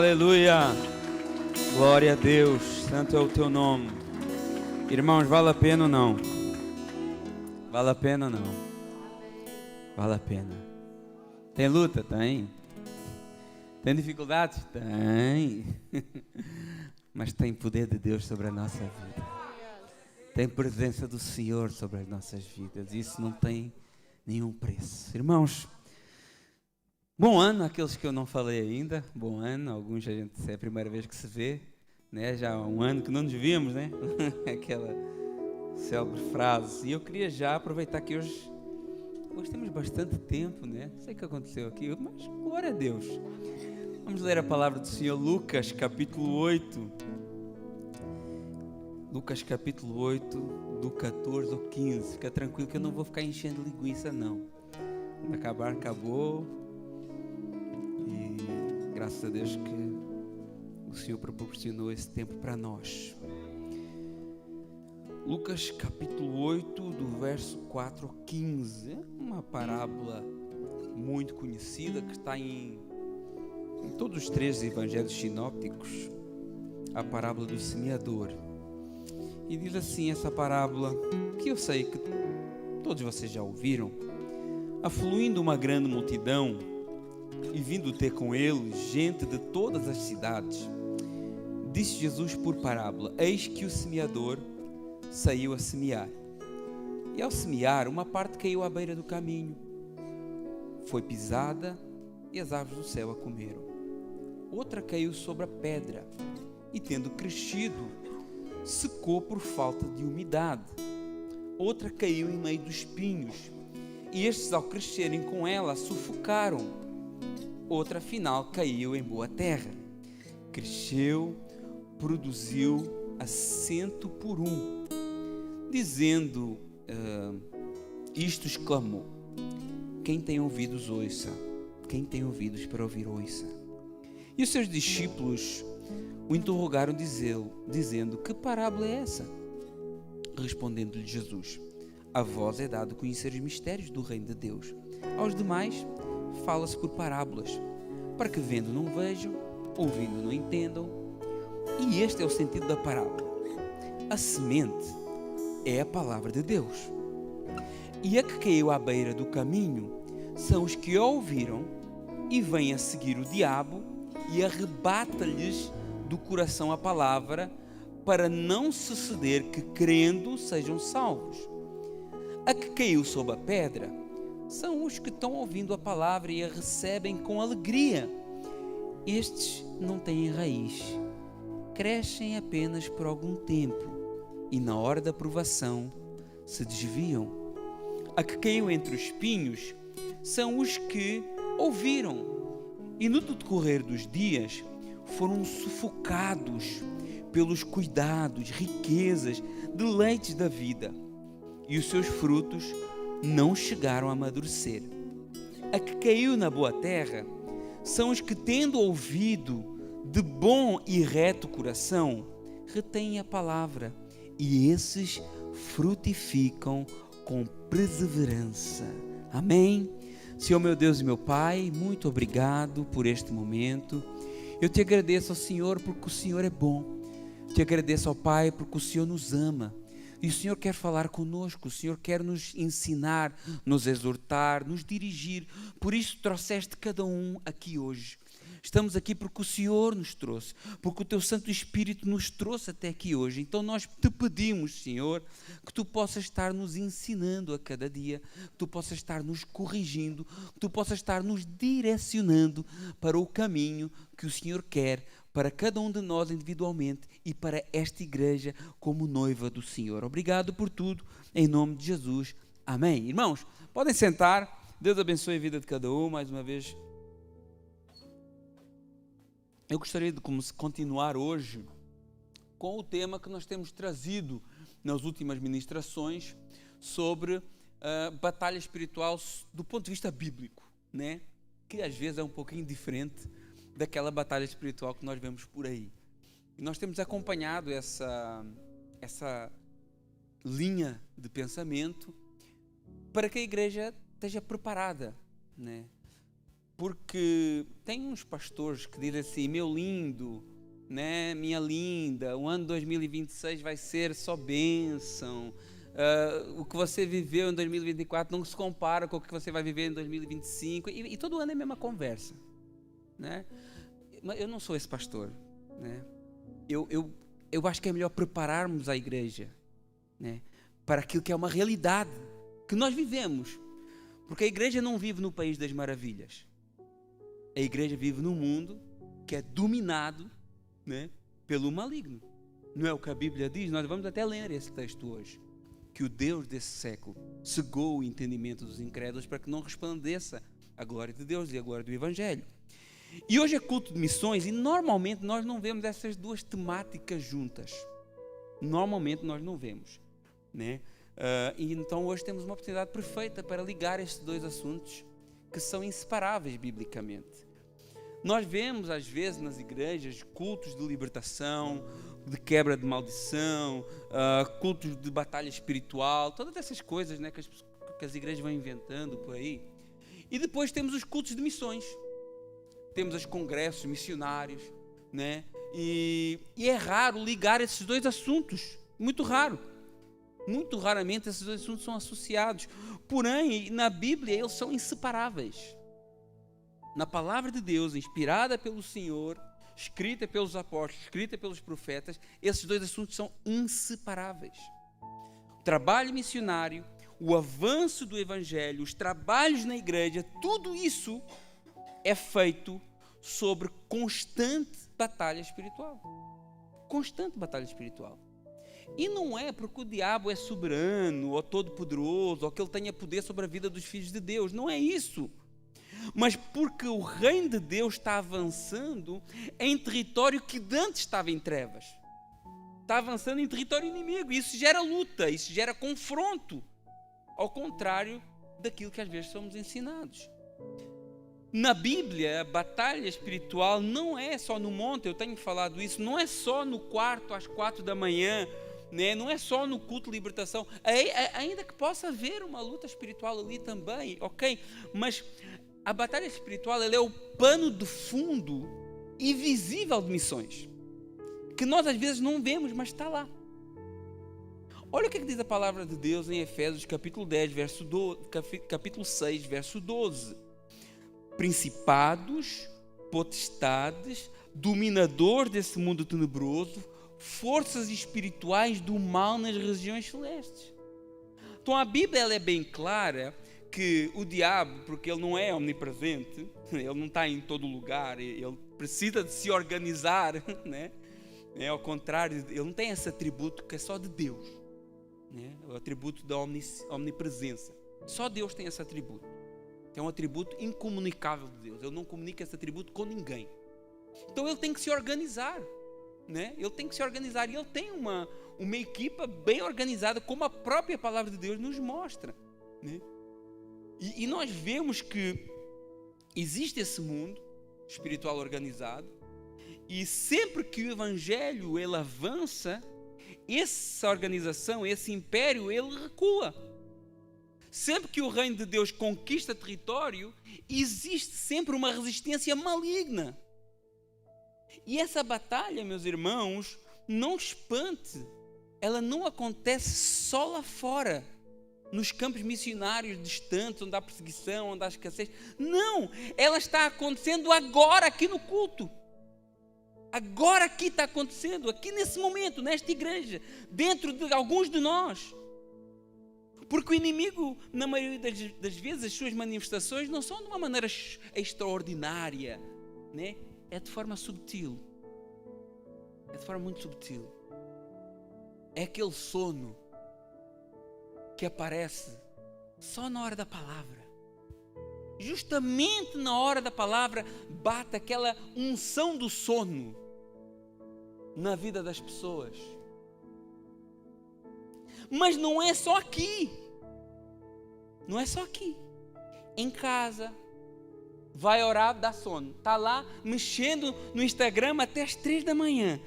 Aleluia, glória a Deus, santo é o teu nome. Irmãos, vale a pena ou não? Vale a pena ou não? Vale a pena. Tem luta? Tem. Tem dificuldades? Tem. Mas tem poder de Deus sobre a nossa vida. Tem presença do Senhor sobre as nossas vidas. Isso não tem nenhum preço. Irmãos, bom ano, aqueles que eu não falei ainda. Bom ano, alguns a gente é a primeira vez que se vê, né? Já há um ano que não nos víamos, né? Aquela célebre frase. E eu queria já aproveitar que hoje temos bastante tempo, né? Não sei o que aconteceu aqui, mas glória a Deus. Vamos ler a palavra do Senhor, Lucas capítulo 8. Lucas capítulo 8, do 14 ao 15. Fica tranquilo que eu não vou ficar enchendo linguiça, não. Quando acabar, acabou. E graças a Deus que o Senhor proporcionou esse tempo para nós. Lucas capítulo 8, do verso 4 ao 15. Uma parábola muito conhecida que está em todos os três evangelhos sinópticos. A parábola do semeador. E diz assim essa parábola, que eu sei que todos vocês já ouviram. Afluindo uma grande multidão e vindo ter com ele gente de todas as cidades, disse Jesus por parábola: eis que o semeador saiu a semear. E ao semear, uma parte caiu à beira do caminho, foi pisada e as aves do céu a comeram. Outra caiu sobre a pedra e, tendo crescido, secou por falta de umidade. Outra caiu em meio dos espinhos, e estes, ao crescerem com ela, sufocaram. Outra, afinal, caiu em boa terra, cresceu, produziu a 100 por 1. Dizendo isto, exclamou: quem tem ouvidos, ouça. Quem tem ouvidos para ouvir, ouça. E os seus discípulos o interrogaram, dizendo: que parábola é essa? Respondendo-lhe Jesus: a vós é dado conhecer os mistérios do reino de Deus. Aos demais fala-se por parábolas, para que vendo não vejam, ouvindo não entendam. E este é o sentido da parábola. A semente é a palavra de Deus. E a que caiu à beira do caminho são os que ouviram e vêm a seguir o diabo e arrebata-lhes do coração a palavra, para não suceder que, crendo, sejam salvos. A que caiu sob a pedra são os que estão ouvindo a palavra e a recebem com alegria. Estes não têm raiz, crescem apenas por algum tempo e, na hora da provação, se desviam. A que caiu entre os espinhos são os que ouviram e, no decorrer dos dias, foram sufocados pelos cuidados, riquezas, deleites da vida, e os seus frutos não chegaram a amadurecer. A que caiu na boa terra são os que, tendo ouvido de bom e reto coração, retêm a palavra, e esses frutificam com perseverança. Amém? Senhor meu Deus e meu Pai, muito obrigado por este momento. Eu te agradeço ao Senhor porque o Senhor é bom. Te agradeço ao Pai porque o Senhor nos ama. E o Senhor quer falar conosco, o Senhor quer nos ensinar, nos exortar, nos dirigir. Por isso trouxeste cada um aqui hoje. Estamos aqui porque o Senhor nos trouxe, porque o Teu Santo Espírito nos trouxe até aqui hoje. Então nós te pedimos, Senhor, que Tu possas estar nos ensinando a cada dia, que Tu possas estar nos corrigindo, que Tu possas estar nos direcionando para o caminho que o Senhor quer para cada um de nós individualmente e para esta igreja como noiva do Senhor. Obrigado por tudo, em nome de Jesus. Amém. Irmãos, podem sentar. Deus abençoe a vida de cada um, mais uma vez. Eu gostaria de continuar hoje com o tema que nós temos trazido nas últimas ministrações sobre batalha espiritual do ponto de vista bíblico, né? Que às vezes é um pouquinho diferente daquela batalha espiritual que nós vemos por aí. E nós temos acompanhado essa linha de pensamento para que a igreja esteja preparada, né? porque tem uns pastores que dizem assim: meu lindo, né, minha linda, o ano 2026 vai ser só bênção. O que você viveu em 2024 não se compara com o que você vai viver em 2025. E todo ano é a mesma conversa, né? Mas eu não sou esse pastor, né? Eu acho que é melhor prepararmos a igreja, né, para aquilo que é uma realidade que nós vivemos. Porque a igreja não vive no país das maravilhas. A igreja vive num mundo que é dominado, né, pelo maligno. Não é o que a Bíblia diz? Nós vamos até ler esse texto hoje. Que o Deus desse século cegou o entendimento dos incrédulos para que não resplandeça a glória de Deus e a glória do Evangelho. E hoje é culto de missões e normalmente nós não vemos essas duas temáticas juntas. Normalmente nós não vemos, né? E então hoje temos uma oportunidade perfeita para ligar estes dois assuntos que são inseparáveis biblicamente. Nós vemos às vezes nas igrejas cultos de libertação, de quebra de maldição, cultos de batalha espiritual, todas essas coisas, né, que as igrejas vão inventando por aí. E depois temos os cultos de missões, temos os congressos missionários, né? E é raro ligar esses dois assuntos, muito raro. Muito raramente esses dois assuntos são associados. Porém, na Bíblia eles são inseparáveis. Na palavra de Deus, inspirada pelo Senhor, escrita pelos apóstolos, escrita pelos profetas, esses dois assuntos são inseparáveis. O trabalho missionário, o avanço do Evangelho, os trabalhos na igreja, tudo isso é feito sobre constante batalha espiritual. Constante batalha espiritual. E não é porque o diabo é soberano, ou todo-poderoso, ou que ele tenha poder sobre a vida dos filhos de Deus. Não é isso. Mas porque o reino de Deus está avançando em território que antes estava em trevas. Está avançando em território inimigo. Isso gera luta, isso gera confronto. Ao contrário daquilo que às vezes somos ensinados. Na Bíblia, a batalha espiritual não é só no monte, eu tenho falado isso, não é só no quarto às 4 da manhã, né? Não é só no culto de libertação, ainda que possa haver uma luta espiritual ali também, ok? Mas a batalha espiritual ela é o pano de fundo e visível de missões, que nós às vezes não vemos, mas está lá. Olha o que diz a palavra de Deus em Efésios capítulo 10, capítulo 6, verso 12. Principados, potestades, dominador desse mundo tenebroso, forças espirituais do mal nas regiões celestes. Então a Bíblia ela é bem clara que o diabo, porque ele não é omnipresente, ele não está em todo lugar, ele precisa de se organizar, né? Ao contrário, ele não tem esse atributo que é só de Deus, né? O atributo da omnipresença. Só Deus tem esse atributo. É um atributo incomunicável de Deus. Ele não comunica esse atributo com ninguém. Então ele tem que se organizar, né? Ele tem que se organizar e ele tem uma equipa bem organizada, como a própria palavra de Deus nos mostra, né? E nós vemos que existe esse mundo espiritual organizado e sempre que o Evangelho ele avança, essa organização, esse império, ele recua. Sempre que o reino de Deus conquista território, existe sempre uma resistência maligna. E essa batalha, meus irmãos, não espante, ela não acontece só lá fora, nos campos missionários distantes, onde há perseguição, onde há escassez. Não, ela está acontecendo agora aqui no culto. Agora aqui está acontecendo, aqui nesse momento, nesta igreja, dentro de alguns de nós. Porque o inimigo, na maioria das vezes, as suas manifestações não são de uma maneira extraordinária, né? É de forma subtil. É de forma muito subtil. É aquele sono que aparece só na hora da palavra. Justamente na hora da palavra bate aquela unção do sono na vida das pessoas. Mas não é só aqui. Não é só aqui. Em casa, vai orar, dá sono. Está lá mexendo no Instagram até as 3 da manhã.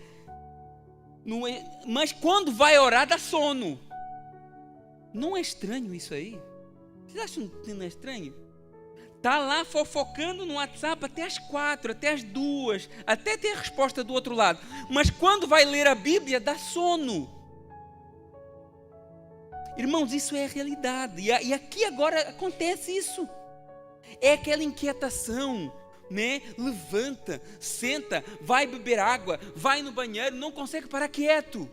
Mas quando vai orar, dá sono. Não é estranho isso aí? Vocês acham que não é estranho? Está lá fofocando no WhatsApp até as 4, até as 2, até ter a resposta do outro lado. Mas quando vai ler a Bíblia, dá sono. Irmãos, isso é a realidade. E aqui agora acontece isso. É aquela inquietação, né? Levanta, senta, vai beber água, vai no banheiro, não consegue parar quieto.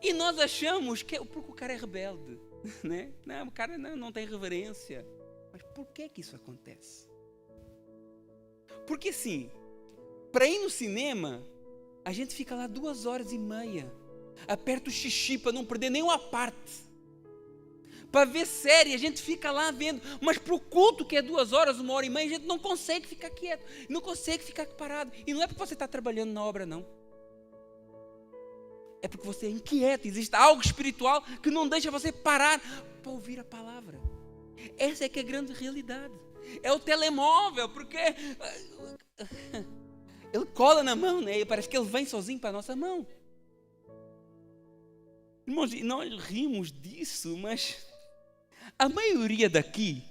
E nós achamos que porque o cara é rebelde, né? Não, o cara não tem reverência. Mas por que isso acontece? Porque assim, para ir no cinema, a gente fica lá 2h30, aperta o xixi para não perder nenhuma parte. Para ver série, a gente fica lá vendo, mas para o culto que é 2 horas, 1h30, a gente não consegue ficar quieto, não consegue ficar parado. E não é porque você está trabalhando na obra, não. É porque você é inquieto, existe algo espiritual que não deixa você parar para ouvir a palavra. Essa é que é a grande realidade. É o telemóvel, porque ele cola na mão, né? Parece que ele vem sozinho para a nossa mão. Irmãos, nós rimos disso, mas a maioria daqui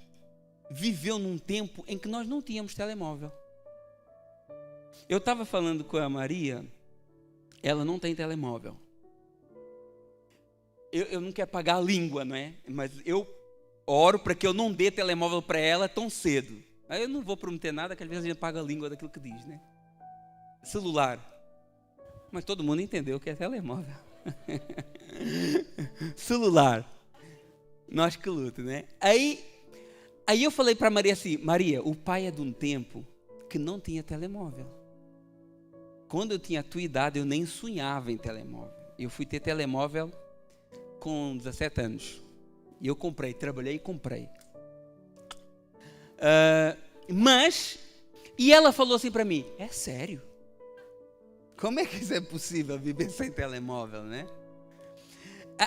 viveu num tempo em que nós não tínhamos telemóvel. Eu estava falando com a Maria, ela não tem telemóvel. Eu não quero pagar a língua, não é? Mas eu oro para que eu não dê telemóvel para ela tão cedo. Aí eu não vou prometer nada, que às vezes a gente paga a língua daquilo que diz, né? Celular. Mas todo mundo entendeu o que é telemóvel. Celular. Nós que luta, né? Aí eu falei para Maria assim, Maria, o pai é de um tempo que não tinha telemóvel. Quando eu tinha a tua idade, eu nem sonhava em telemóvel. Eu fui ter telemóvel com 17 anos. E eu comprei, trabalhei e comprei. E ela falou assim para mim, é sério? Como é que isso é possível, viver sem telemóvel, né?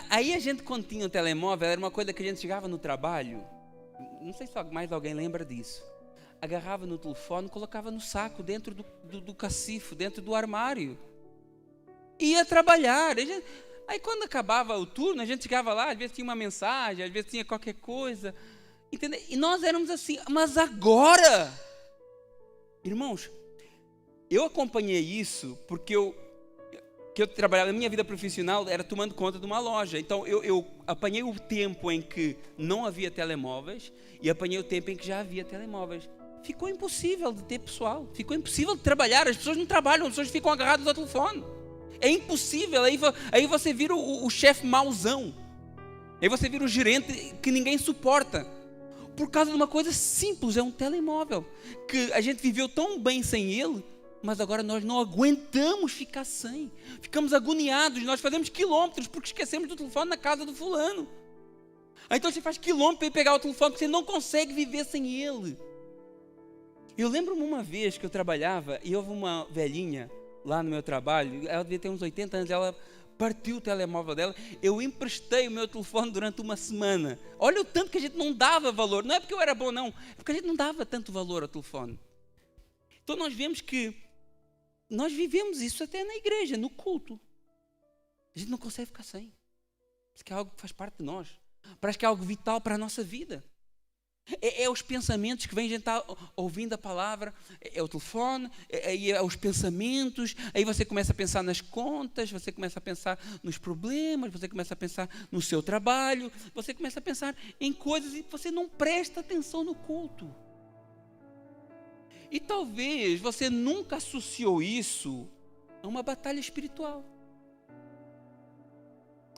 Aí a gente, quando tinha um telemóvel, era uma coisa que a gente chegava no trabalho, não sei se mais alguém lembra disso, agarrava no telefone, colocava no saco, dentro do cacifo, dentro do armário, ia trabalhar. Aí quando acabava o turno, a gente chegava lá, às vezes tinha uma mensagem, às vezes tinha qualquer coisa, entendeu? E nós éramos assim, mas agora, irmãos, eu acompanhei isso porque eu trabalhava, na minha vida profissional era tomando conta de uma loja. Então eu apanhei o tempo em que não havia telemóveis e apanhei o tempo em que já havia telemóveis. Ficou impossível de ter pessoal, ficou impossível de trabalhar, as pessoas não trabalham, as pessoas ficam agarradas ao telefone. É impossível, aí você vira o chefe mauzão, aí você vira o gerente que ninguém suporta, por causa de uma coisa simples, é um telemóvel, que a gente viveu tão bem sem ele, mas agora nós não aguentamos ficar sem, ficamos agoniados, nós fazemos quilômetros porque esquecemos do telefone na casa do fulano. Aí então você faz quilômetros para ir pegar o telefone porque você não consegue viver sem ele. Eu lembro-me uma vez que eu trabalhava e houve uma velhinha lá no meu trabalho, ela devia ter uns 80 anos, ela partiu o telemóvel dela, eu emprestei o meu telefone durante uma semana. Olha o tanto que a gente não dava valor, não é porque eu era bom não, é porque a gente não dava tanto valor ao telefone. Então nós vemos que nós vivemos isso até na igreja, no culto. A gente não consegue ficar sem. Parece que é algo que faz parte de nós. Parece que é algo vital para a nossa vida. É os pensamentos que vem, a gente está ouvindo a palavra, é o telefone, é os pensamentos, aí você começa a pensar nas contas, você começa a pensar nos problemas, você começa a pensar no seu trabalho, você começa a pensar em coisas e você não presta atenção no culto. E talvez você nunca associou isso a uma batalha espiritual.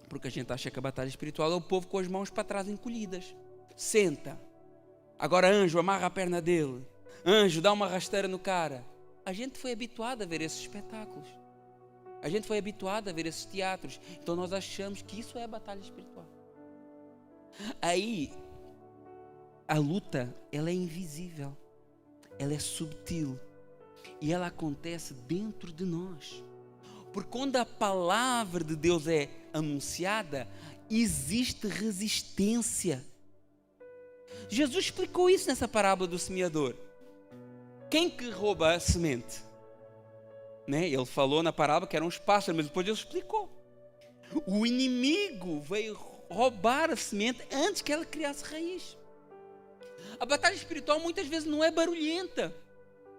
Porque a gente acha que a batalha espiritual é o povo com as mãos para trás encolhidas. Senta. Agora anjo, amarra a perna dele. Anjo, dá uma rasteira no cara. A gente foi habituado a ver esses espetáculos. A gente foi habituado a ver esses teatros. Então nós achamos que isso é a batalha espiritual. Aí, a luta, ela é invisível. Ela é subtil e ela acontece dentro de nós, porque quando a palavra de Deus é anunciada, existe resistência. Jesus explicou isso nessa parábola do semeador. Quem que rouba a semente? Né? Ele falou na parábola que eram os pássaros, mas depois ele explicou. O inimigo veio roubar a semente antes que ela criasse raiz. A batalha espiritual muitas vezes não é barulhenta.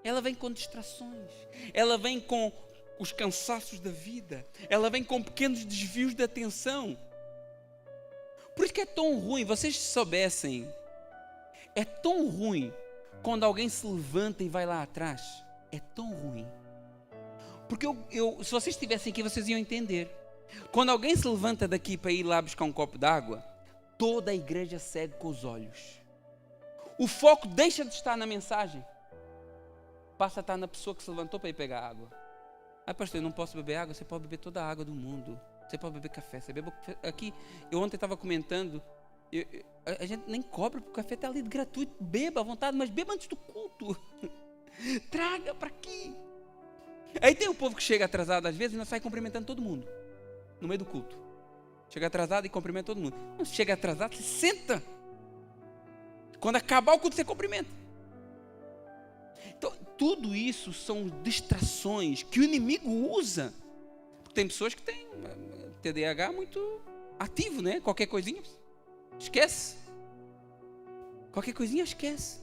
Ela vem com distrações. Ela vem com os cansaços da vida. Ela vem com pequenos desvios de atenção. Por isso que é tão ruim, vocês soubessem, é tão ruim quando alguém se levanta e vai lá atrás. É tão ruim. Porque se vocês estivessem aqui, vocês iam entender. Quando alguém se levanta daqui para ir lá buscar um copo d'água, toda a igreja segue com os olhos. O foco deixa de estar na mensagem. Passa a estar na pessoa que se levantou para ir pegar água. Ah, pastor, eu não posso beber água. Você pode beber toda a água do mundo. Você pode beber café. Você bebe café. Aqui, eu ontem estava comentando, a gente nem cobra, porque o café está ali de gratuito. Beba à vontade, mas beba antes do culto. Traga para aqui. Aí tem o povo que chega atrasado às vezes e não sai cumprimentando todo mundo no meio do culto. Chega atrasado e cumprimenta todo mundo. Não chega atrasado, você senta. Quando acabar o culto, você cumprimenta. Então, tudo isso são distrações que o inimigo usa. Tem pessoas que têm TDAH muito ativo, né? Qualquer coisinha, esquece. Qualquer coisinha, esquece.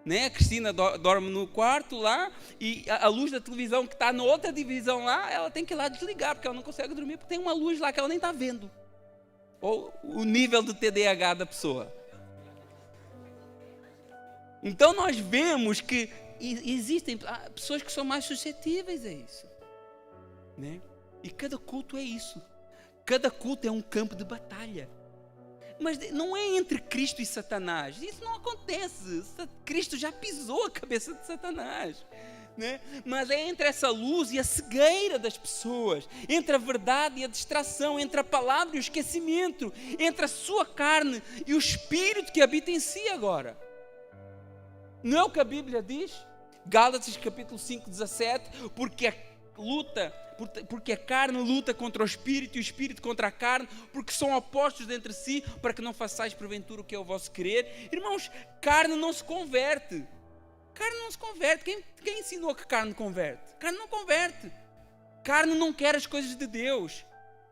Né? A Cristina dorme no quarto lá e a luz da televisão que está na outra divisão lá, ela tem que ir lá desligar, porque ela não consegue dormir, porque tem uma luz lá que ela nem está vendo. Ou o nível do TDAH da pessoa. Então nós vemos que existem pessoas que são mais suscetíveis a isso. Né? E cada culto é isso. Cada culto é um campo de batalha. Mas não é entre Cristo e Satanás. Isso não acontece. Cristo já pisou a cabeça de Satanás. Né? Mas é entre essa luz e a cegueira das pessoas. Entre a verdade e a distração. Entre a palavra e o esquecimento. Entre a sua carne e o espírito que habita em si agora. Não é o que a Bíblia diz? Gálatas capítulo 5, 17. Porque a carne luta contra o espírito e o espírito contra a carne, porque são opostos entre si, para que não façais porventura o que é o vosso querer. Irmãos, carne não se converte. Carne não se converte. Quem ensinou que carne converte? Carne não converte. Carne não quer as coisas de Deus.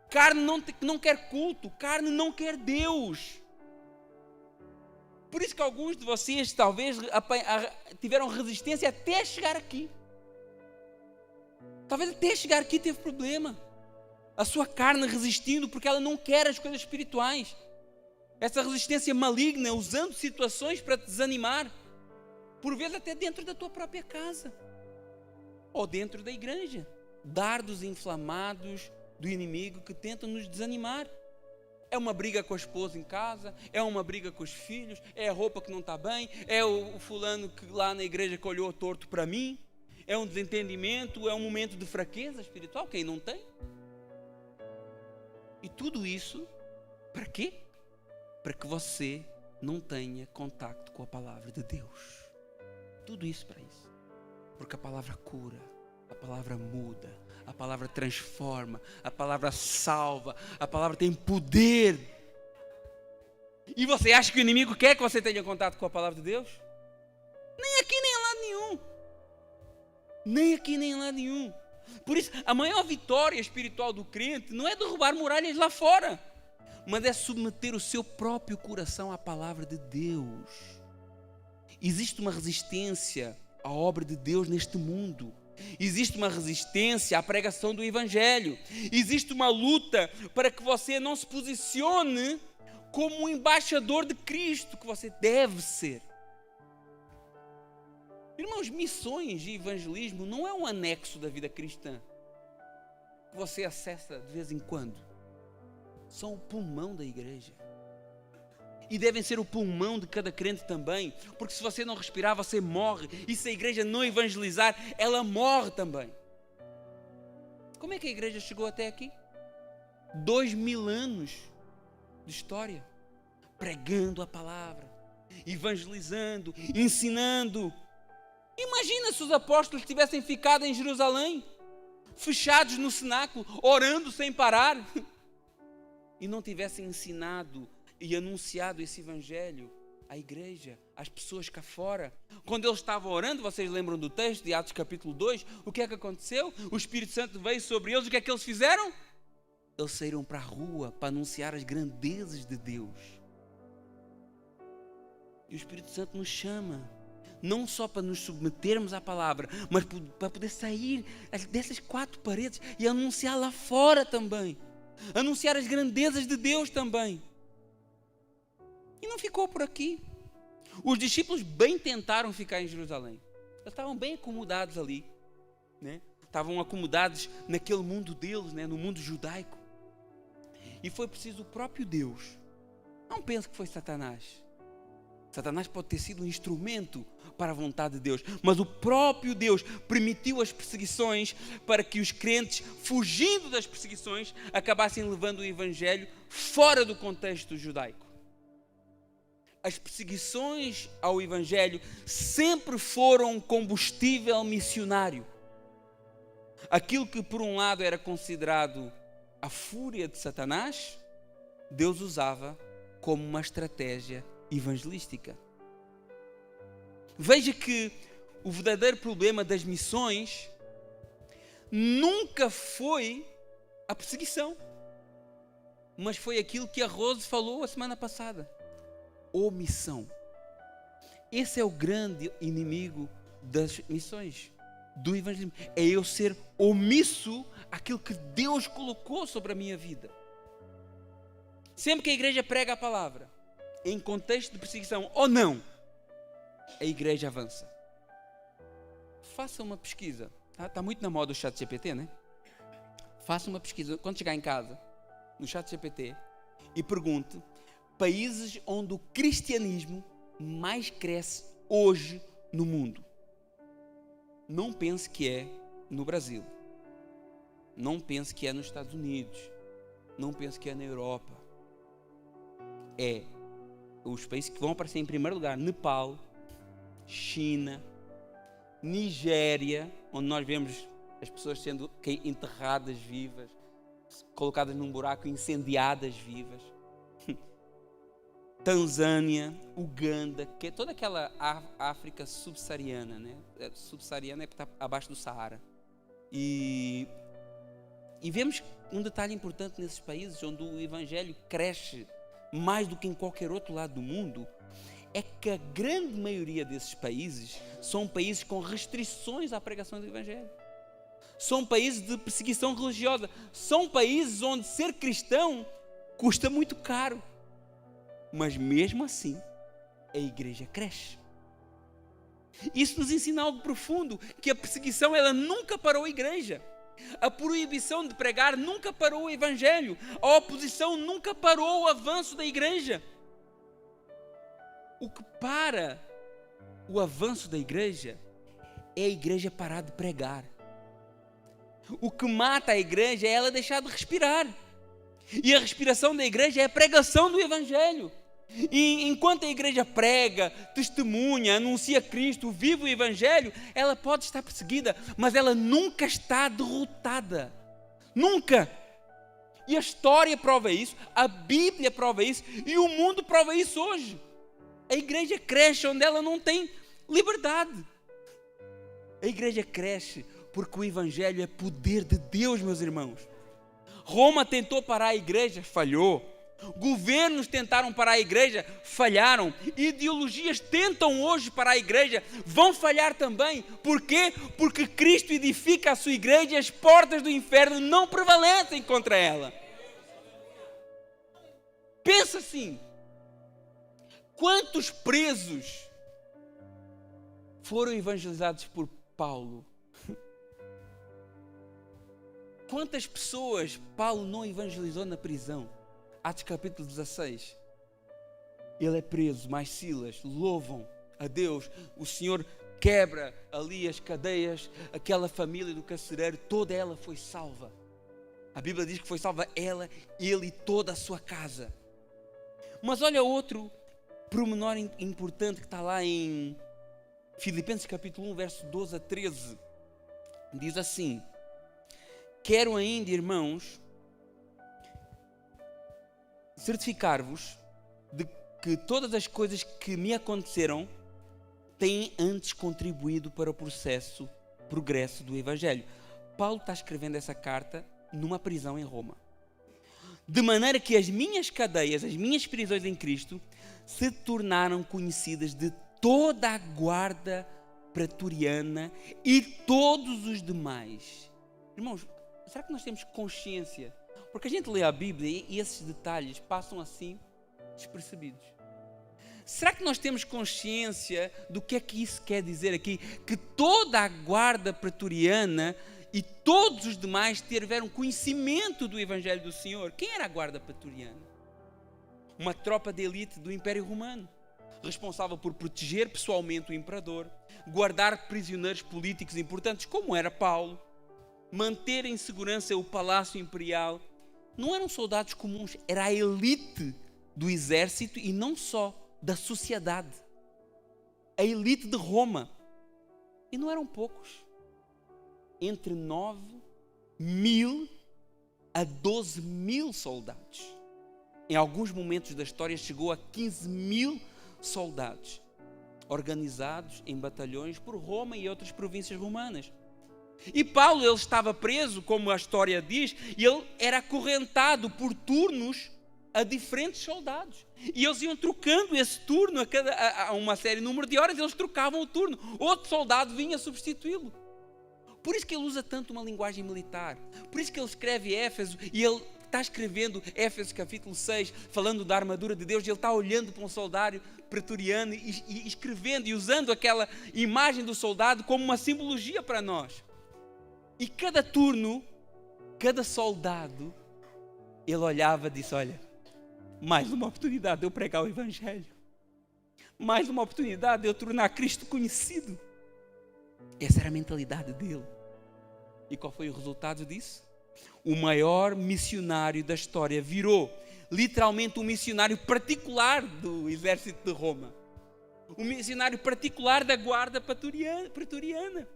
Carne não quer culto. Carne não quer Deus. Por isso que alguns de vocês talvez tiveram resistência até chegar aqui. Talvez até chegar aqui teve problema. A sua carne resistindo porque ela não quer as coisas espirituais. Essa resistência maligna usando situações para te desanimar. Por vezes até dentro da tua própria casa. Ou dentro da igreja. Dardos inflamados do inimigo que tentam nos desanimar. É uma briga com a esposa em casa, é uma briga com os filhos, é a roupa que não está bem, é o fulano que lá na igreja que olhou torto para mim. É um desentendimento, é um momento de fraqueza espiritual, quem não tem? E tudo isso, para quê? Para que você não tenha contacto com a palavra de Deus. Tudo isso para isso. Porque a palavra cura, a palavra muda, a palavra transforma, a palavra salva, a palavra tem poder. E você acha que o inimigo quer que você tenha contato com a palavra de Deus? Nem aqui, nem em lado nenhum. Nem aqui, nem em lado nenhum. Por isso, a maior vitória espiritual do crente não é derrubar muralhas lá fora, mas é submeter o seu próprio coração à palavra de Deus. Existe uma resistência à obra de Deus neste mundo. Existe uma resistência à pregação do Evangelho. Existe uma luta para que você não se posicione como um embaixador de Cristo, que você deve ser. Irmãos, missões e evangelismo não é um anexo da vida cristã que você acessa de vez em quando. São o pulmão da igreja. E devem ser o pulmão de cada crente também, porque se você não respirar, você morre. E se a igreja não evangelizar, ela morre também. Como é que a igreja chegou até aqui? 2000 anos de história, pregando a palavra, evangelizando, ensinando. Imagina se os apóstolos tivessem ficado em Jerusalém, fechados no cenáculo, orando sem parar, e não tivessem ensinado e anunciado esse evangelho à igreja, às pessoas cá fora. Quando eles estavam orando, vocês lembram do texto de Atos capítulo 2, o que é que aconteceu? O Espírito Santo veio sobre eles, o que é que eles fizeram? Eles saíram para a rua para anunciar as grandezas de Deus. E o Espírito Santo nos chama, não só para nos submetermos à palavra, mas para poder sair dessas 4 paredes e anunciar lá fora também. Anunciar as grandezas de Deus também. E não ficou por aqui. Os discípulos bem tentaram ficar em Jerusalém. Eles estavam bem acomodados ali, né? Estavam acomodados naquele mundo deles, né? No mundo judaico. E foi preciso o próprio Deus. Não pense que foi Satanás. Satanás pode ter sido um instrumento para a vontade de Deus, mas o próprio Deus permitiu as perseguições para que os crentes, fugindo das perseguições, acabassem levando o evangelho fora do contexto judaico. As perseguições ao evangelho sempre foram um combustível missionário. Aquilo que por um lado era considerado a fúria de Satanás, Deus usava como uma estratégia evangelística. Veja que o verdadeiro problema das missões nunca foi a perseguição, mas foi aquilo que a Rose falou a semana passada: omissão. Esse é o grande inimigo das missões, do evangelismo. É eu ser omisso àquilo que Deus colocou sobre a minha vida. Sempre que a igreja prega a palavra, em contexto de perseguição ou não, a igreja avança. Faça uma pesquisa. Está muito na moda o ChatGPT, né? Faça uma pesquisa quando chegar em casa, no ChatGPT, e pergunte países onde o cristianismo mais cresce hoje no mundo. Não pense que é no Brasil. Não pense que é nos Estados Unidos. Não pense que é na Europa. É os países que vão aparecer em primeiro lugar: Nepal, China, Nigéria, onde nós vemos as pessoas sendo enterradas vivas, colocadas num buraco, incendiadas vivas. Tanzânia, Uganda, que é toda aquela África subsaariana, né? Subsaariana é porque está abaixo do Saara. E vemos um detalhe importante nesses países onde o evangelho cresce mais do que em qualquer outro lado do mundo, é que a grande maioria desses países são países com restrições à pregação do evangelho. São países de perseguição religiosa. São países onde ser cristão custa muito caro. Mas mesmo assim, a igreja cresce. Isso nos ensina algo profundo, que a perseguição ela nunca parou a igreja. A proibição de pregar nunca parou o evangelho. A oposição nunca parou o avanço da igreja. O que para o avanço da igreja é a igreja parar de pregar. O que mata a igreja é ela deixar de respirar. E a respiração da igreja é a pregação do evangelho. E enquanto a igreja prega, testemunha, anuncia Cristo, vive o evangelho, ela pode estar perseguida, mas ela nunca está derrotada. Nunca. E a história prova isso, a Bíblia prova isso, e o mundo prova isso hoje. A igreja cresce onde ela não tem liberdade. A igreja cresce porque o evangelho é poder de Deus, meus irmãos. Roma tentou parar a igreja, falhou. Governos tentaram parar a igreja, falharam. Ideologias tentam hoje parar a igreja, vão falhar também. Por quê? Porque Cristo edifica a sua igreja e as portas do inferno não prevalecem contra ela. Pensa assim: quantos presos foram evangelizados por Paulo? Quantas pessoas Paulo não evangelizou na prisão? Atos capítulo 16. Ele é preso, mas Silas louvam a Deus. O Senhor quebra ali as cadeias. Aquela família do carcereiro, toda ela foi salva. A Bíblia diz que foi salva ela, ele e toda a sua casa. Mas olha outro pormenor importante que está lá em Filipenses capítulo 1, verso 12 a 13. Diz assim: quero ainda, irmãos, certificar-vos de que todas as coisas que me aconteceram têm antes contribuído para o progresso do Evangelho. Paulo está escrevendo essa carta numa prisão em Roma. de maneira que as minhas cadeias, as minhas prisões em Cristo, se tornaram conhecidas de toda a guarda pretoriana e todos os demais. Irmãos, será que nós temos consciência? Porque a gente lê a Bíblia e esses detalhes passam assim, despercebidos. Será que nós temos consciência do que é que isso quer dizer aqui? Que toda a guarda pretoriana e todos os demais tiveram conhecimento do Evangelho do Senhor. Quem era a guarda pretoriana? Uma tropa de elite do Império Romano, responsável por proteger pessoalmente o imperador, guardar prisioneiros políticos importantes, como era Paulo, manter em segurança o palácio imperial. Não eram soldados comuns, era a elite do exército e não só, da sociedade. A elite de Roma. E não eram poucos. Entre 9.000 a 12.000 soldados. Em alguns momentos da história chegou a 15.000 soldados, organizados em batalhões por Roma e outras províncias romanas. E Paulo, ele estava preso, como a história diz, e ele era acorrentado por turnos a diferentes soldados. E eles iam trocando esse turno a uma série número de horas, eles trocavam o turno. Outro soldado vinha substituí-lo. Por isso que ele usa tanto uma linguagem militar. Por isso que ele escreve Éfeso e ele está escrevendo Éfeso capítulo 6, falando da armadura de Deus, e ele está olhando para um soldado pretoriano e escrevendo e usando aquela imagem do soldado como uma simbologia para nós. E cada turno, cada soldado, ele olhava e disse: olha, mais uma oportunidade de eu pregar o Evangelho. Mais uma oportunidade de eu tornar Cristo conhecido. Essa era a mentalidade dele. E qual foi o resultado disso? O maior missionário da história virou literalmente um missionário particular do exército de Roma. Um missionário particular da guarda pretoriana.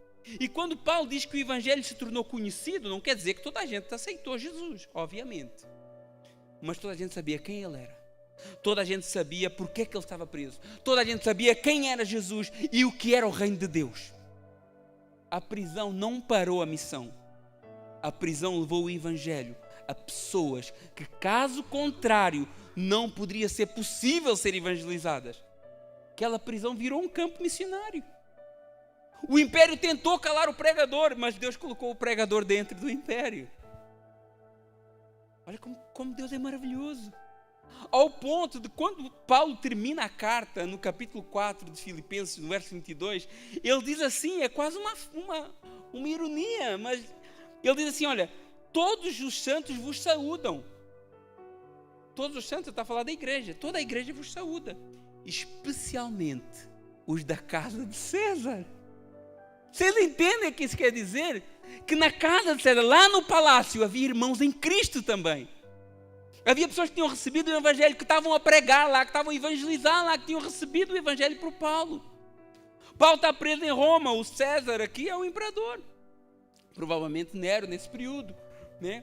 E quando Paulo diz que o Evangelho se tornou conhecido, não quer dizer que toda a gente aceitou Jesus, obviamente. Mas toda a gente sabia quem ele era. Toda a gente sabia porque é que ele estava preso. Toda a gente sabia quem era Jesus e o que era o reino de Deus. A prisão não parou a missão. A prisão levou o Evangelho a pessoas que, caso contrário, não poderia ser possível ser evangelizadas. Aquela prisão virou um campo missionário. O império tentou calar o pregador, mas Deus colocou o pregador dentro do império. Olha como Deus é maravilhoso. Ao ponto de quando Paulo termina a carta, no capítulo 4 de Filipenses, no verso 22, ele diz assim, é quase uma ironia, mas ele diz assim, olha, todos os santos vos saúdam. Todos os santos, está a falar da igreja, toda a igreja vos saúda, especialmente os da casa de César. Vocês entendem o que isso quer dizer? Que na casa de César, lá no palácio, havia irmãos em Cristo também. Havia pessoas que tinham recebido o Evangelho, que estavam a pregar lá, que estavam a evangelizar lá, que tinham recebido o Evangelho por Paulo. Paulo está preso em Roma, o César aqui é o imperador. Provavelmente Nero nesse período, né?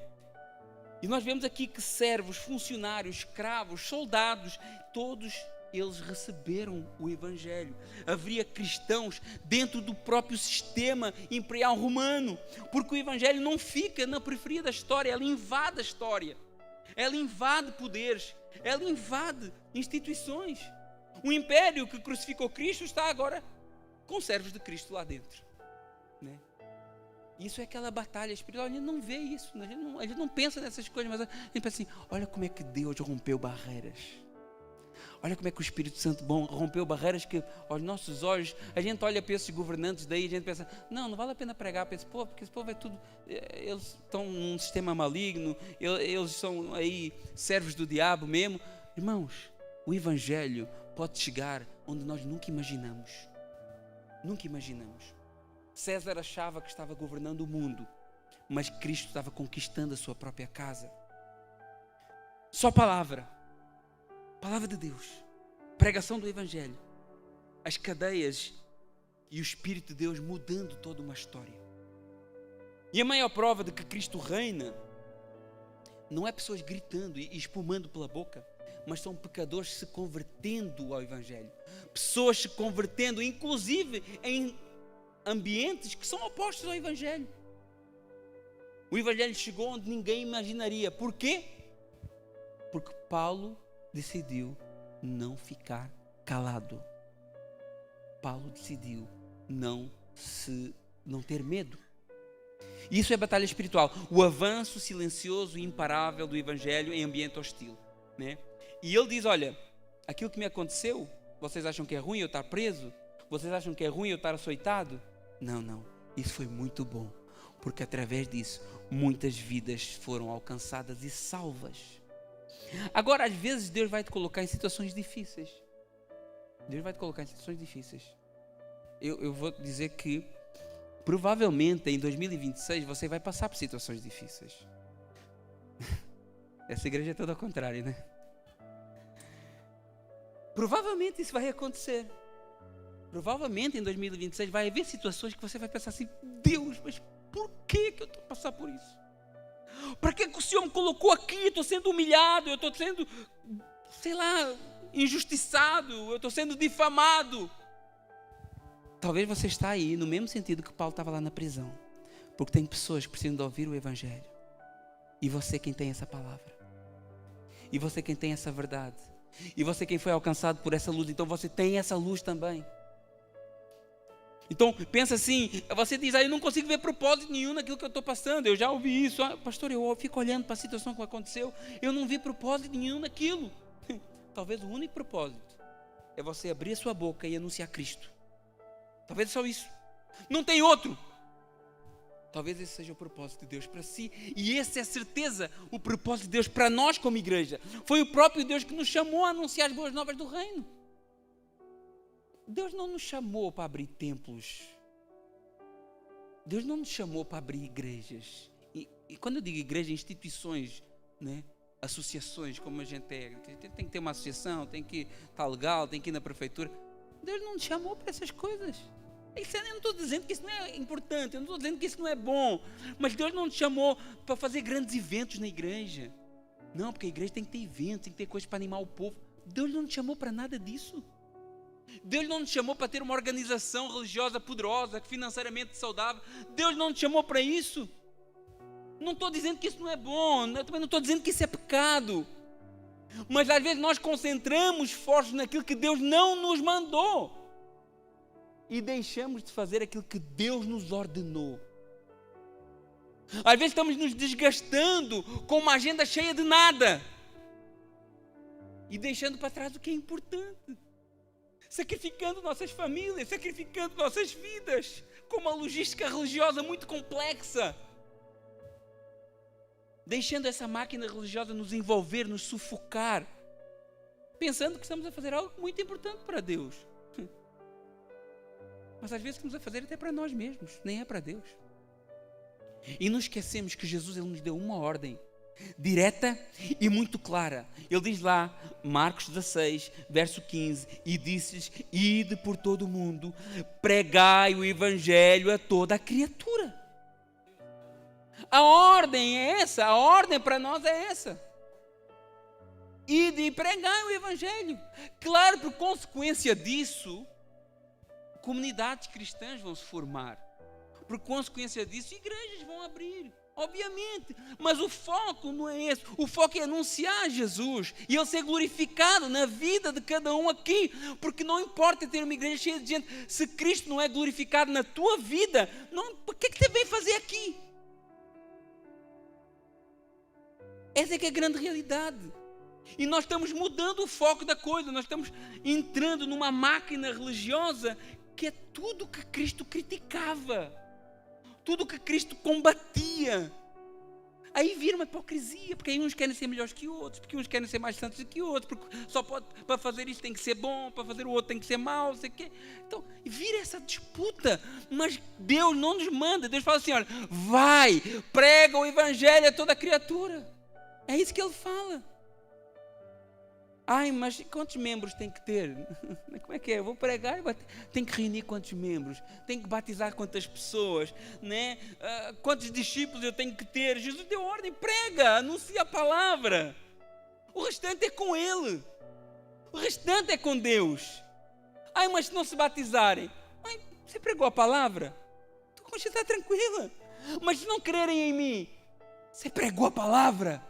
E nós vemos aqui que servos, funcionários, escravos, soldados, todos eles receberam o Evangelho. Havia cristãos dentro do próprio sistema imperial romano, porque o Evangelho não fica na periferia da história, ele invade a história, ele invade poderes, ele invade instituições. O império que crucificou Cristo está agora com servos de Cristo lá dentro, né? Isso é aquela batalha espiritual. A gente não vê isso, a gente não pensa nessas coisas, mas a gente pensa assim, olha como é que Deus rompeu barreiras. Olha como é que o Espírito Santo rompeu barreiras que aos nossos olhos, a gente olha para esses governantes daí, a gente pensa, não vale a pena pregar para esse povo, porque esse povo é tudo, eles estão num sistema maligno, eles são aí servos do diabo mesmo. Irmãos, o Evangelho pode chegar onde nós nunca imaginamos. Nunca imaginamos. César achava que estava governando o mundo, mas Cristo estava conquistando a sua própria casa. Só palavra de Deus, pregação do Evangelho, as cadeias e o Espírito de Deus mudando toda uma história. E a maior prova de que Cristo reina não é pessoas gritando e espumando pela boca, mas são pecadores se convertendo ao Evangelho, pessoas se convertendo inclusive em ambientes que são opostos ao Evangelho. O Evangelho chegou onde ninguém imaginaria. Por quê? Porque Paulo decidiu não ficar calado. Paulo decidiu não ter medo. Isso é batalha espiritual. O avanço silencioso e imparável do Evangelho em ambiente hostil, né? E ele diz, olha, aquilo que me aconteceu, vocês acham que é ruim eu estar preso? Vocês acham que é ruim eu estar açoitado? Não. Isso foi muito bom. Porque através disso, muitas vidas foram alcançadas e salvas. Agora, às vezes, Deus vai te colocar em situações difíceis. Deus vai te colocar em situações difíceis. Eu vou dizer que, provavelmente, em 2026, você vai passar por situações difíceis. Essa igreja é toda ao contrário, né? Provavelmente isso vai acontecer. Provavelmente em 2026 vai haver situações que você vai pensar assim, Deus, mas por que eu estou a passar por isso? Para que o Senhor me colocou aqui? Eu estou sendo humilhado, eu estou sendo, injustiçado, eu estou sendo difamado. Talvez você está aí no mesmo sentido que Paulo estava lá na prisão. Porque tem pessoas que precisam de ouvir o Evangelho. E você quem tem essa palavra. E você quem tem essa verdade. E você quem foi alcançado por essa luz. Então você tem essa luz também. Então pensa assim, você diz, eu não consigo ver propósito nenhum naquilo que eu estou passando. Eu já ouvi isso, pastor, eu fico olhando para a situação que aconteceu. Eu não vi propósito nenhum naquilo. Talvez o único propósito é você abrir a sua boca e anunciar Cristo. Talvez só isso. Não tem outro. Talvez esse seja o propósito de Deus para si. E essa é a certeza, o propósito de Deus para nós como igreja. Foi o próprio Deus que nos chamou a anunciar as boas novas do reino. Deus não nos chamou para abrir templos. Deus não nos chamou para abrir igrejas. E quando eu digo igreja, instituições, né? Associações, como a gente é. Tem que ter uma associação, tem que estar legal, tem que ir na prefeitura. Deus não nos chamou para essas coisas. Eu não estou dizendo que isso não é importante, eu não estou dizendo que isso não é bom, mas Deus não nos chamou para fazer grandes eventos na igreja. Não, porque a igreja tem que ter eventos, tem que ter coisas para animar o povo. Deus não nos chamou para nada disso. Deus não nos chamou para ter uma organização religiosa poderosa, financeiramente saudável. Deus não nos chamou para isso. Não estou dizendo que isso não é bom, eu também não estou dizendo que isso é pecado. Mas às vezes nós concentramos esforços naquilo que Deus não nos mandou. E deixamos de fazer aquilo que Deus nos ordenou. Às vezes estamos nos desgastando com uma agenda cheia de nada. E deixando para trás o que é importante. Sacrificando nossas famílias, sacrificando nossas vidas. Com uma logística religiosa muito complexa. Deixando essa máquina religiosa nos envolver, nos sufocar. Pensando que estamos a fazer algo muito importante para Deus. Mas às vezes estamos a fazer até para nós mesmos, nem é para Deus. E não esquecemos que Jesus ele nos deu uma ordem direta e muito clara. Ele diz lá, Marcos 16, verso 15, e disse-lhes, ide por todo o mundo, pregai o Evangelho a toda a criatura. A ordem é essa, a ordem para nós é essa. Ide e pregai o Evangelho. Claro, por consequência disso, comunidades cristãs vão se formar. Por consequência disso, igrejas vão abrir, obviamente. Mas o foco não é esse. O foco é anunciar Jesus e Ele ser glorificado na vida de cada um aqui. Porque não importa ter uma igreja cheia de gente, se Cristo não é glorificado na tua vida, o que é que você vem fazer aqui? Essa é que é a grande realidade. E nós estamos mudando o foco da coisa. Nós estamos entrando numa máquina religiosa que é tudo que Cristo criticava, tudo que Cristo combatia. Aí vira uma hipocrisia, porque aí uns querem ser melhores que outros, porque uns querem ser mais santos do que outros, porque só pode, para fazer isso tem que ser bom, para fazer o outro tem que ser mau, sei o quê. Então vira essa disputa, mas Deus não nos manda. Deus fala assim, olha, vai, prega o Evangelho a toda criatura. É isso que Ele fala. Ai, mas quantos membros tem que ter? Como é que é? Eu vou pregar, tem que reunir quantos membros? Tem que batizar quantas pessoas? Né? Quantos discípulos eu tenho que ter? Jesus deu ordem, prega, anuncia a palavra. O restante é com Ele. O restante é com Deus. Ai, mas se não se batizarem? Ai, você pregou a palavra? Tua consciência está tranquila. Mas se não crerem em mim? Você pregou a palavra?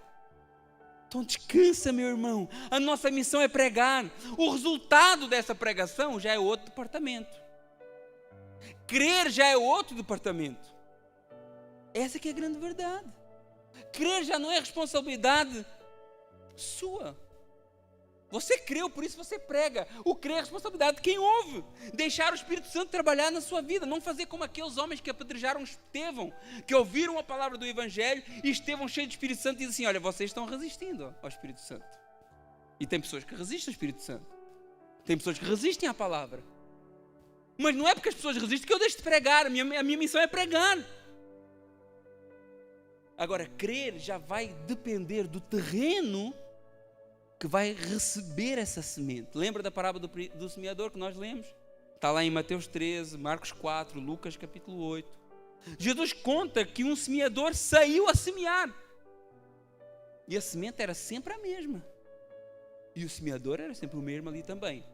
Então descansa, meu irmão. A nossa missão é pregar. O resultado dessa pregação já é outro departamento. Crer já é outro departamento. Essa que é a grande verdade. Crer já não é responsabilidade sua. Você creu, por isso você prega. O crer é a responsabilidade de quem ouve. Deixar o Espírito Santo trabalhar na sua vida. Não fazer como aqueles homens que apedrejaram Estevão, que ouviram a palavra do Evangelho, e Estevão, cheio do Espírito Santo, diz assim: olha, vocês estão resistindo ao Espírito Santo. E tem pessoas que resistem ao Espírito Santo. Tem pessoas que resistem à palavra. Mas não é porque as pessoas resistem que eu deixo de pregar. A minha missão é pregar. Agora, crer já vai depender do terreno que vai receber essa semente. Lembra da parábola do semeador que nós lemos? Está lá em Mateus 13, Marcos 4, Lucas capítulo 8. Jesus conta que um semeador saiu a semear. E a semente era sempre a mesma. E o semeador era sempre o mesmo ali também.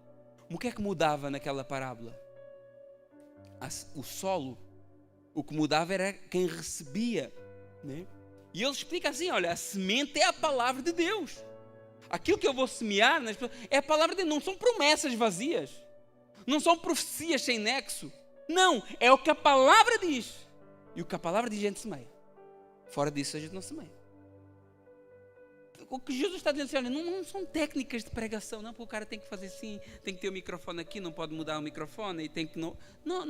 O que é que mudava naquela parábola? O solo. O que mudava era quem recebia, né? E ele explica assim: olha, a semente é a palavra de Deus. Aquilo que eu vou semear é a palavra de Deus. Não são promessas vazias. Não são profecias sem nexo. Não, é o que a palavra diz. E o que a palavra diz, a gente semeia. Fora disso, a gente não semeia. O que Jesus está dizendo assim: olha, não são técnicas de pregação, não, porque o cara tem que fazer assim, tem que ter o microfone aqui, não pode mudar o microfone, e tem que não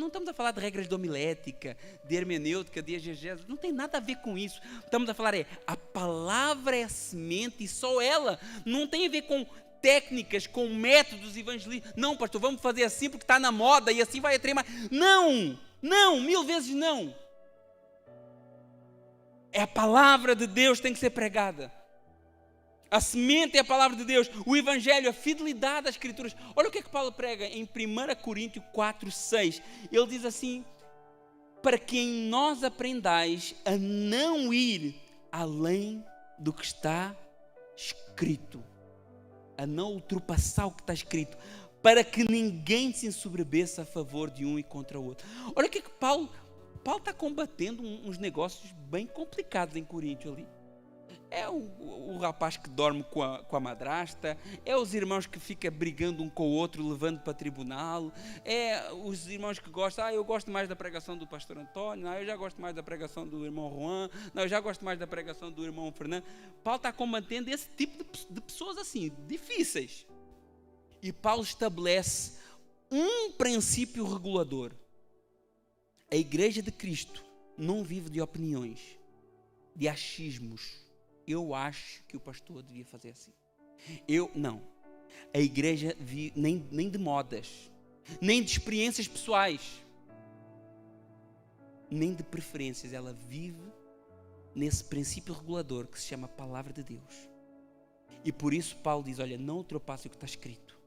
estamos a falar de regras de homilética, de hermenêutica, de exegese, não tem nada a ver com isso. Estamos a falar a palavra é a semente e só ela. Não tem a ver com técnicas, com métodos evangelísticos. Não, pastor, vamos fazer assim porque está na moda e assim vai atrair mais. Não, 1000 vezes não. É a palavra de Deus que tem que ser pregada. A semente é a palavra de Deus, o Evangelho, a fidelidade às Escrituras. Olha o que é que Paulo prega em 1 Coríntios 4, 6. Ele diz assim: para que em nós aprendais a não ir além do que está escrito, a não ultrapassar o que está escrito, para que ninguém se ensoberbeça a favor de um e contra o outro. Olha o que é que Paulo está combatendo uns negócios bem complicados em Coríntio ali. É o rapaz que dorme com a madrasta, é os irmãos que ficam brigando um com o outro, levando para tribunal, é os irmãos que gostam: eu gosto mais da pregação do pastor Antônio, eu já gosto mais da pregação do irmão Juan, eu já gosto mais da pregação do irmão Fernando. Paulo está combatendo esse tipo de pessoas assim, difíceis. E Paulo estabelece um princípio regulador: a igreja de Cristo não vive de opiniões, de achismos. Eu acho que o pastor devia fazer assim. Não. A igreja nem de modas, nem de experiências pessoais, nem de preferências. Ela vive nesse princípio regulador que se chama Palavra de Deus. E por isso Paulo diz: olha, não ultrapasse o que está escrito.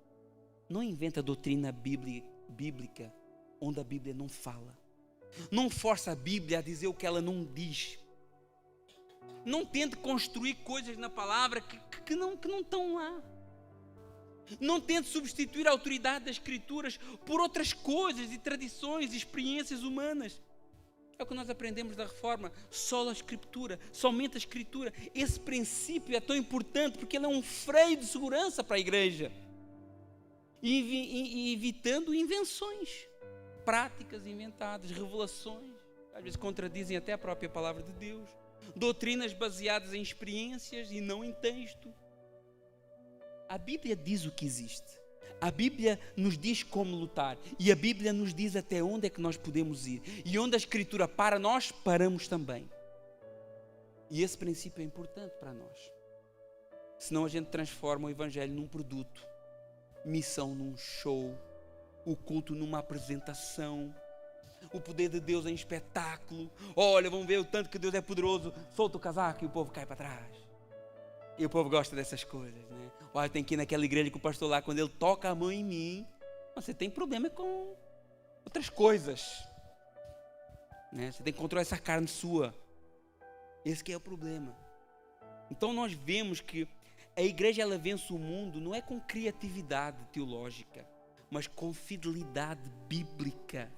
Não inventa doutrina bíblica onde a Bíblia não fala. Não força a Bíblia a dizer o que ela não diz. Não tente construir coisas na palavra que não estão lá. Não tente substituir a autoridade das Escrituras por outras coisas e tradições e experiências humanas. É o que nós aprendemos da Reforma: só a Escritura, somente a Escritura. Esse princípio é tão importante porque ele é um freio de segurança para a igreja. E evitando invenções, práticas inventadas, revelações, às vezes contradizem até a própria palavra de Deus. Doutrinas baseadas em experiências e não em texto. A Bíblia diz o que existe. A Bíblia nos diz como lutar. E a Bíblia nos diz até onde é que nós podemos ir. E onde a Escritura para, nós paramos também. E esse princípio é importante para nós. Senão a gente transforma o Evangelho num produto, missão num show, o culto numa apresentação, o poder de Deus em espetáculo. Olha, vamos ver o tanto que Deus é poderoso. Solta o casaco e o povo cai para trás. E o povo gosta dessas coisas, né? Olha, tem que ir naquela igreja que o pastor lá, quando ele toca a mão em mim, você tem problema com outras coisas, né? Você tem que controlar essa carne sua. Esse que é o problema. Então nós vemos que a igreja, ela vence o mundo não é com criatividade teológica, mas com fidelidade bíblica.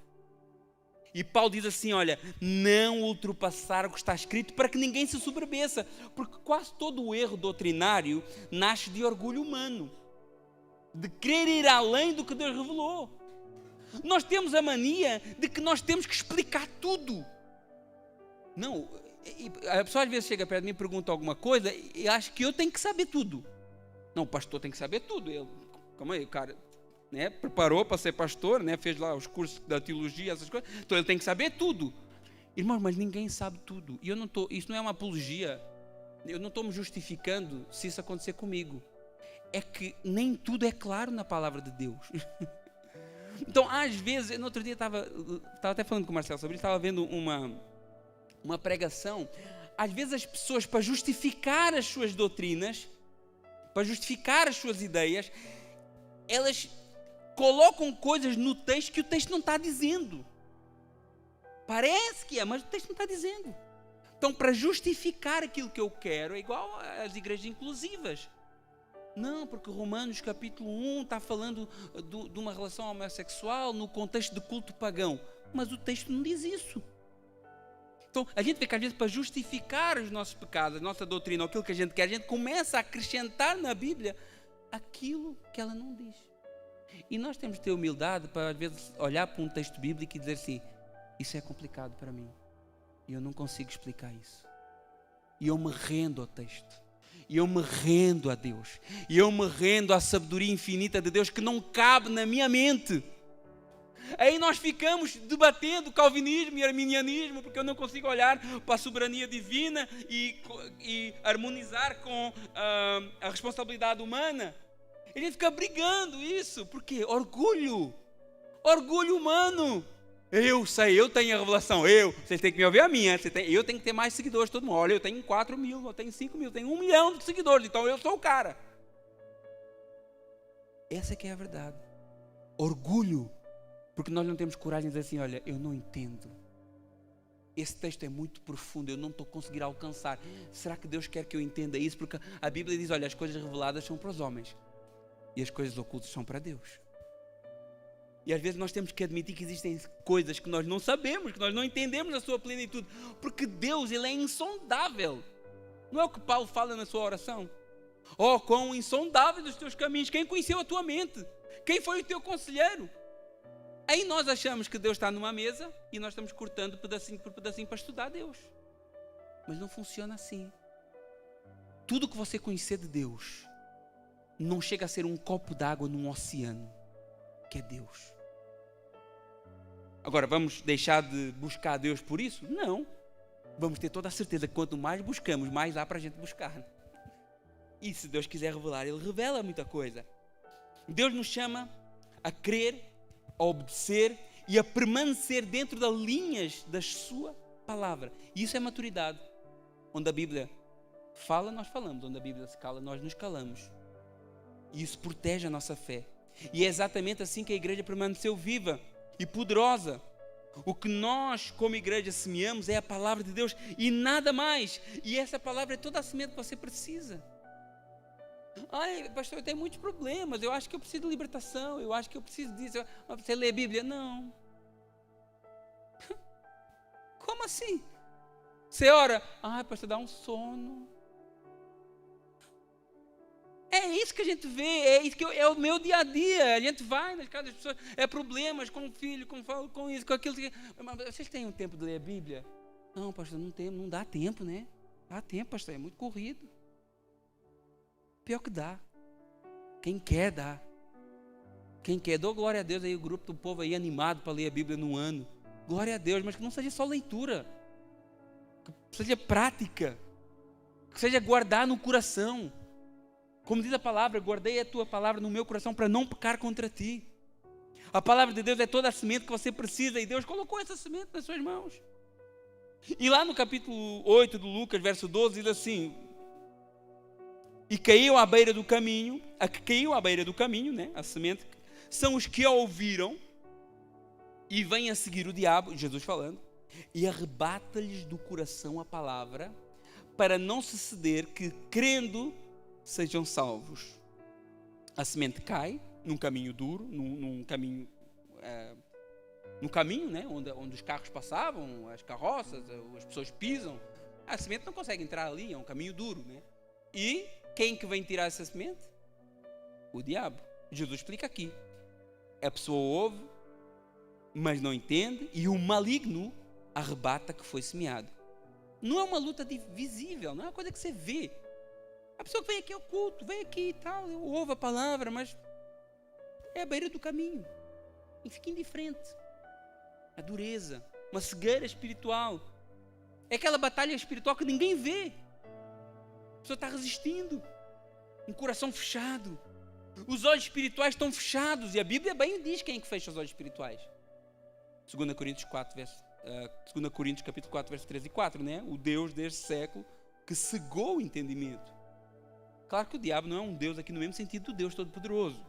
E Paulo diz assim, olha, não ultrapassar o que está escrito para que ninguém se soberbeça, porque quase todo o erro doutrinário nasce de orgulho humano, de querer ir além do que Deus revelou. Nós temos a mania de que nós temos que explicar tudo. Não, a pessoa às vezes chega perto de mim e pergunta alguma coisa e acha que eu tenho que saber tudo. Não, o pastor tem que saber tudo. Calma aí, o cara, né, preparou para ser pastor, né, fez lá os cursos da teologia, essas coisas, então ele tem que saber tudo. Irmãos, mas ninguém sabe tudo. E isso não é uma apologia, eu não estou me justificando se isso acontecer comigo. É que nem tudo é claro na palavra de Deus. Então, às vezes, no outro dia estava até falando com o Marcelo sobre isso, estava vendo uma pregação. Às vezes as pessoas, para justificar as suas doutrinas, para justificar as suas ideias, elas colocam coisas no texto que o texto não está dizendo. Parece que é, mas o texto não está dizendo. Então, para justificar aquilo que eu quero, é igual às igrejas inclusivas. Não, porque Romanos capítulo 1 está falando de uma relação homossexual no contexto de culto pagão. Mas o texto não diz isso. Então, a gente vê que às vezes para justificar os nossos pecados, a nossa doutrina, aquilo que a gente quer, a gente começa a acrescentar na Bíblia aquilo que ela não diz. E nós temos de ter humildade para às vezes olhar para um texto bíblico e dizer assim, isso é complicado para mim. E eu não consigo explicar isso. E eu me rendo ao texto. E eu me rendo a Deus. E eu me rendo à sabedoria infinita de Deus que não cabe na minha mente. Aí nós ficamos debatendo calvinismo e arminianismo, porque eu não consigo olhar para a soberania divina e harmonizar com a responsabilidade humana. A gente fica brigando isso. Por quê? Orgulho humano. Eu sei, eu tenho a revelação, vocês têm que me ouvir a minha, eu tenho que ter mais seguidores, todo mundo. Olha, eu tenho 4 mil, eu tenho 5 mil, eu tenho 1 milhão de seguidores, então eu sou o cara. Essa é que é a verdade. Orgulho, porque nós não temos coragem de dizer assim, olha, eu não entendo. Esse texto é muito profundo, eu não estou conseguindo alcançar. Será que Deus quer que eu entenda isso? Porque a Bíblia diz, olha, as coisas reveladas são para os homens e as coisas ocultas são para Deus. E às vezes nós temos que admitir que existem coisas que nós não sabemos, que nós não entendemos a sua plenitude, porque Deus, Ele é insondável. Não é o que Paulo fala na sua oração? Oh, quão insondáveis os teus caminhos, quem conheceu a tua mente? Quem foi o teu conselheiro? Aí nós achamos que Deus está numa mesa e nós estamos cortando pedacinho por pedacinho para estudar Deus. Mas não funciona assim. Tudo que você conhecer de Deus não chega a ser um copo d'água num oceano, que é Deus. Agora, vamos deixar de buscar Deus por isso? Não. Vamos ter toda a certeza que quanto mais buscamos, mais há para a gente buscar. E se Deus quiser revelar, Ele revela muita coisa. Deus nos chama a crer, a obedecer e a permanecer dentro das linhas da sua palavra. E isso é maturidade. Onde a Bíblia fala, nós falamos. Onde a Bíblia se cala, nós nos calamos. E isso protege a nossa fé. E é exatamente assim que a igreja permaneceu viva e poderosa. O que nós, como igreja, semeamos é a palavra de Deus e nada mais. E essa palavra é toda a semente que você precisa. Ai, pastor, eu tenho muitos problemas. Eu acho que eu preciso de libertação. Eu acho que eu preciso disso. Você lê a Bíblia? Não. Como assim? Você ora? Ai, pastor, dá um sono. É isso que a gente vê, é isso que é o meu dia a dia. A gente vai nas casas das pessoas, é problemas com o filho, com isso, com aquilo. Mas vocês têm um tempo de ler a Bíblia? Não, pastor, não dá tempo, né? Dá tempo, pastor, é muito corrido. Pior que dá. Quem quer, dá. Quem quer, dou glória a Deus aí, o grupo do povo aí animado para ler a Bíblia no ano. Glória a Deus, mas que não seja só leitura. Que seja prática. Que seja guardar no coração. Como diz a palavra, guardei a tua palavra no meu coração para não pecar contra ti. A palavra de Deus é toda a semente que você precisa e Deus colocou essa semente nas suas mãos. E lá no capítulo 8 do Lucas, verso 12, diz assim: e caiu à beira do caminho, a que caiu à beira do caminho, né, a semente, são os que a ouviram e vêm a seguir o diabo, Jesus falando, e arrebata-lhes do coração a palavra, para não se ceder, que crendo sejam salvos. A semente cai num caminho duro, num caminho no caminho, né? Onde os carros passavam, as carroças, as pessoas pisam. A semente não consegue entrar ali, é um caminho duro, né? E quem que vem tirar essa semente? O diabo. Jesus explica aqui. A pessoa ouve, mas não entende, e o maligno arrebata que foi semeado. Não é uma luta visível, não é uma coisa que você vê. A pessoa que vem aqui ao culto, vem aqui e tal, ouve a palavra, mas é à beira do caminho. E fica indiferente. A dureza, uma cegueira espiritual. É aquela batalha espiritual que ninguém vê. A pessoa está resistindo. Um coração fechado. Os olhos espirituais estão fechados. E a Bíblia bem diz quem é que fecha os olhos espirituais. 2 Coríntios 2 Coríntios capítulo 4, verso 3 e 4, né? O Deus deste século que cegou o entendimento. Claro que o diabo não é um Deus aqui no mesmo sentido do Deus Todo-Poderoso,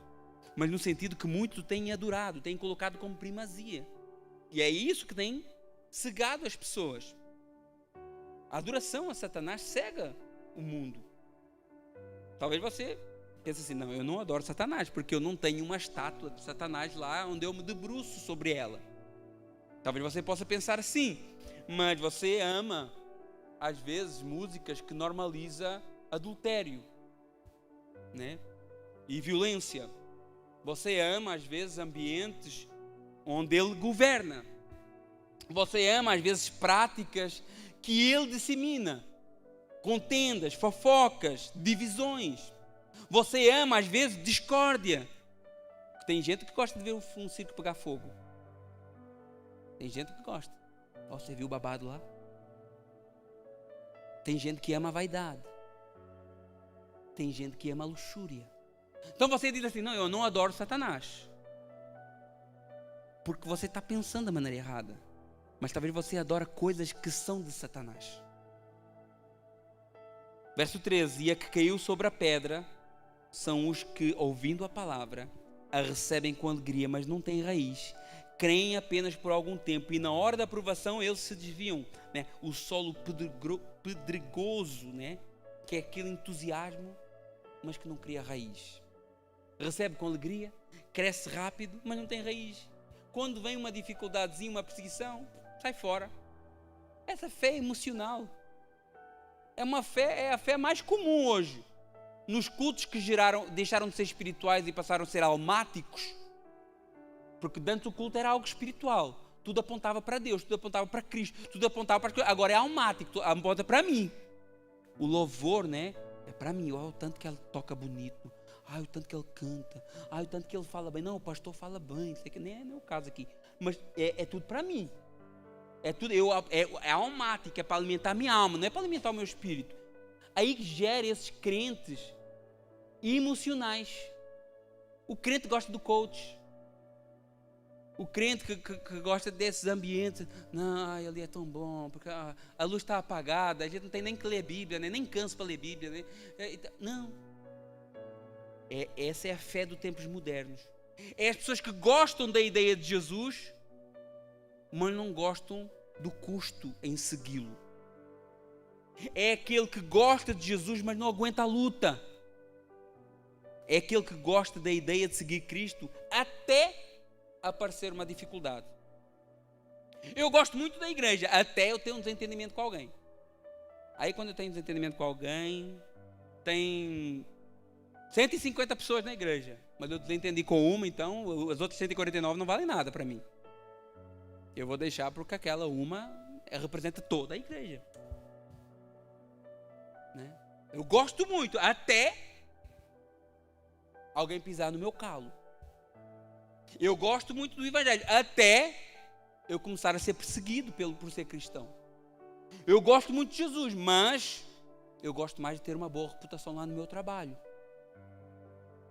mas no sentido que muitos o têm adorado, têm colocado como primazia. E é isso que tem cegado as pessoas. A adoração a Satanás cega o mundo. Talvez você pense assim, não, eu não adoro Satanás, porque eu não tenho uma estátua de Satanás lá onde eu me debruço sobre ela. Talvez você possa pensar assim, mas você ama, às vezes, músicas que normaliza adultério, né? E violência. Você ama, às vezes, ambientes onde ele governa. Você ama, às vezes, práticas que ele dissemina. Contendas, fofocas, divisões. Você ama, às vezes, discórdia. Tem gente que gosta de ver um circo pegar fogo. Tem gente que gosta. Oh, você viu o babado lá? Tem gente que ama a vaidade. Tem gente que ama a luxúria. Então você diz assim, não, eu não adoro Satanás. Porque você está pensando da maneira errada. Mas talvez você adora coisas que são de Satanás. Verso 13, e a que caiu sobre a pedra são os que, ouvindo a palavra, a recebem com alegria, mas não têm raiz. Creem apenas por algum tempo e na hora da aprovação eles se desviam, né? O solo pedregoso, né? Que é aquele entusiasmo, mas que não cria raiz. Recebe com alegria, cresce rápido, mas não tem raiz. Quando vem uma dificuldadezinha, uma perseguição, sai fora. Essa fé é emocional. É a fé mais comum hoje. Nos cultos que deixaram de ser espirituais e passaram a ser almáticos, porque antes o culto era algo espiritual. Tudo apontava para Deus, tudo apontava para Cristo, tudo apontava para as coisas. Agora é almático, aponta para mim. O louvor, né? É para mim. Olha o tanto que ele toca bonito. Ai, o tanto que ele canta. Ai, o tanto que ele fala bem. Não, o pastor fala bem. Sei que nem é o caso aqui. Mas é tudo para mim. É tudo. É almático, é para alimentar a minha alma, não é para alimentar o meu espírito. Aí gera esses crentes emocionais. O crente gosta do coach. O crente que gosta desses ambientes, não, ali é tão bom, porque a luz está apagada, a gente não tem nem que ler Bíblia, né? Nem cansa para ler Bíblia. Né? Não. Essa é a fé dos tempos modernos. É as pessoas que gostam da ideia de Jesus, mas não gostam do custo em segui-lo. É aquele que gosta de Jesus, mas não aguenta a luta. É aquele que gosta da ideia de seguir Cristo até aparecer uma dificuldade. Eu gosto muito da igreja, até eu ter um desentendimento com alguém. Aí quando eu tenho desentendimento com alguém, tem 150 pessoas na igreja, mas eu desentendi com uma, então as outras 149 não valem nada para mim. Eu vou deixar porque aquela uma representa toda a igreja. Né? Eu gosto muito, até alguém pisar no meu calo. Eu gosto muito do evangelho, até eu começar a ser perseguido por ser cristão. Eu gosto muito de Jesus, mas eu gosto mais de ter uma boa reputação lá no meu trabalho.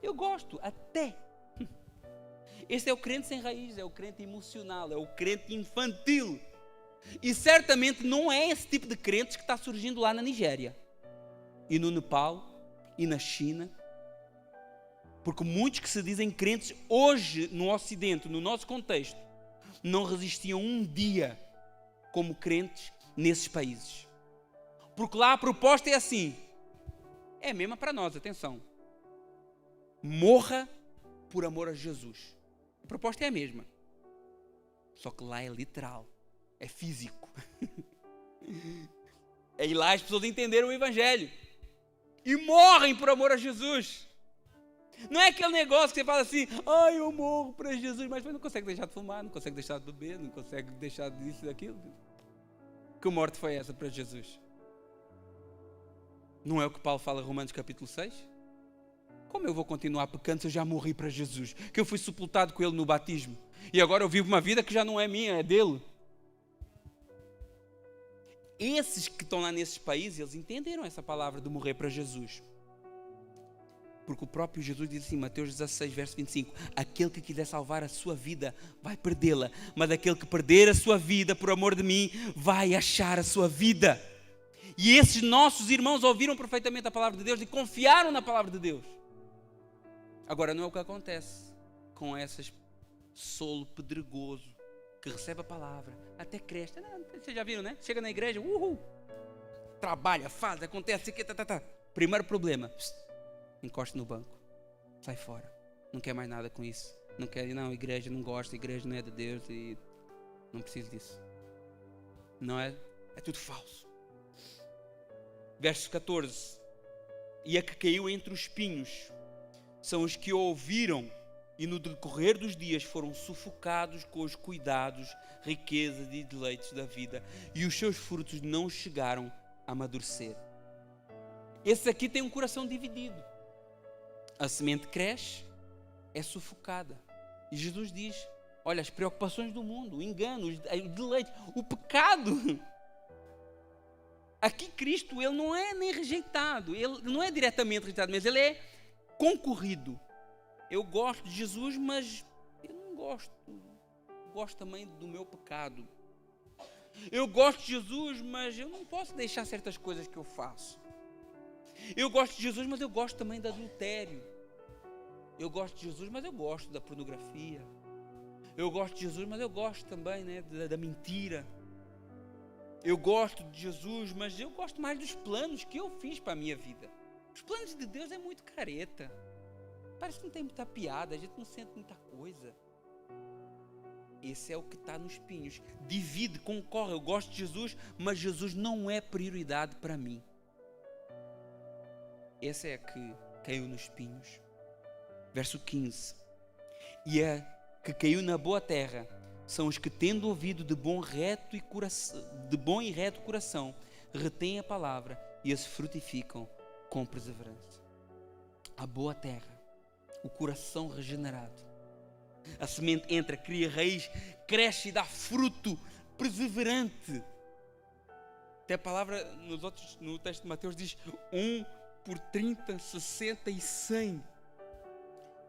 Eu gosto, até. Esse é o crente sem raiz, é o crente emocional, é o crente infantil. E certamente não é esse tipo de crentes que está surgindo lá na Nigéria, e no Nepal, e na China. Porque muitos que se dizem crentes hoje no Ocidente, no nosso contexto, não resistiam um dia como crentes nesses países. Porque lá a proposta é assim, é a mesma para nós, atenção. Morra por amor a Jesus. A proposta é a mesma. Só que lá é literal, é físico. E lá as pessoas entenderam o Evangelho e morrem por amor a Jesus. Não é aquele negócio que você fala assim, eu morro para Jesus, mas não consegue deixar de fumar, não consegue deixar de beber, não consegue deixar disso e daquilo. Que morte foi essa para Jesus? Não é o que Paulo fala em Romanos capítulo 6? Como eu vou continuar pecando se eu já morri para Jesus? Que eu fui sepultado com Ele no batismo. E agora eu vivo uma vida que já não é minha, é dele. Esses que estão lá nesses países, eles entenderam essa palavra de morrer para Jesus. Porque o próprio Jesus diz assim, Mateus 16, verso 25, aquele que quiser salvar a sua vida, vai perdê-la. Mas aquele que perder a sua vida por amor de mim, vai achar a sua vida. E esses nossos irmãos ouviram perfeitamente a palavra de Deus e confiaram na palavra de Deus. Agora não é o que acontece com essas solo pedregoso, que recebe a palavra, até cresce. Vocês já viram, né? Chega na igreja, trabalha, faz, acontece, Primeiro problema, encosta no banco, sai fora, não quer mais nada com isso, não quer, igreja não gosta, igreja não é de Deus e não preciso disso, não é, é tudo falso. Verso 14, e a que caiu entre os espinhos, são os que ouviram e no decorrer dos dias foram sufocados com os cuidados, riquezas e deleites da vida, e os seus frutos não chegaram a amadurecer. Esse aqui tem um coração dividido. A semente cresce, é sufocada. E Jesus diz, olha, as preocupações do mundo, o engano, o deleite, o pecado. Aqui Cristo, ele não é nem rejeitado, ele não é diretamente rejeitado, mas ele é concorrido. Eu gosto de Jesus, mas eu não gosto. Gosto também do meu pecado. Eu gosto de Jesus, mas eu não posso deixar certas coisas que eu faço. Eu gosto de Jesus, mas eu gosto também do adultério. Eu gosto de Jesus, mas eu gosto da pornografia. Eu gosto de Jesus, mas eu gosto também, da mentira. Eu gosto de Jesus, mas eu gosto mais dos planos que eu fiz para a minha vida. Os planos de Deus é muito careta. Parece que não tem muita piada, a gente não sente muita coisa. Esse é o que está nos espinhos. Divide, concorre. Eu gosto de Jesus, mas Jesus não é prioridade para mim. Essa é a que caiu nos espinhos. Verso 15. E a que caiu na boa terra são os que, tendo ouvido de bom e reto coração, retêm a palavra e a se frutificam com perseverança. A boa terra, o coração regenerado. A semente entra, cria raiz, cresce e dá fruto perseverante. Até a palavra no texto de Mateus diz 1 por 30, 60 e 100.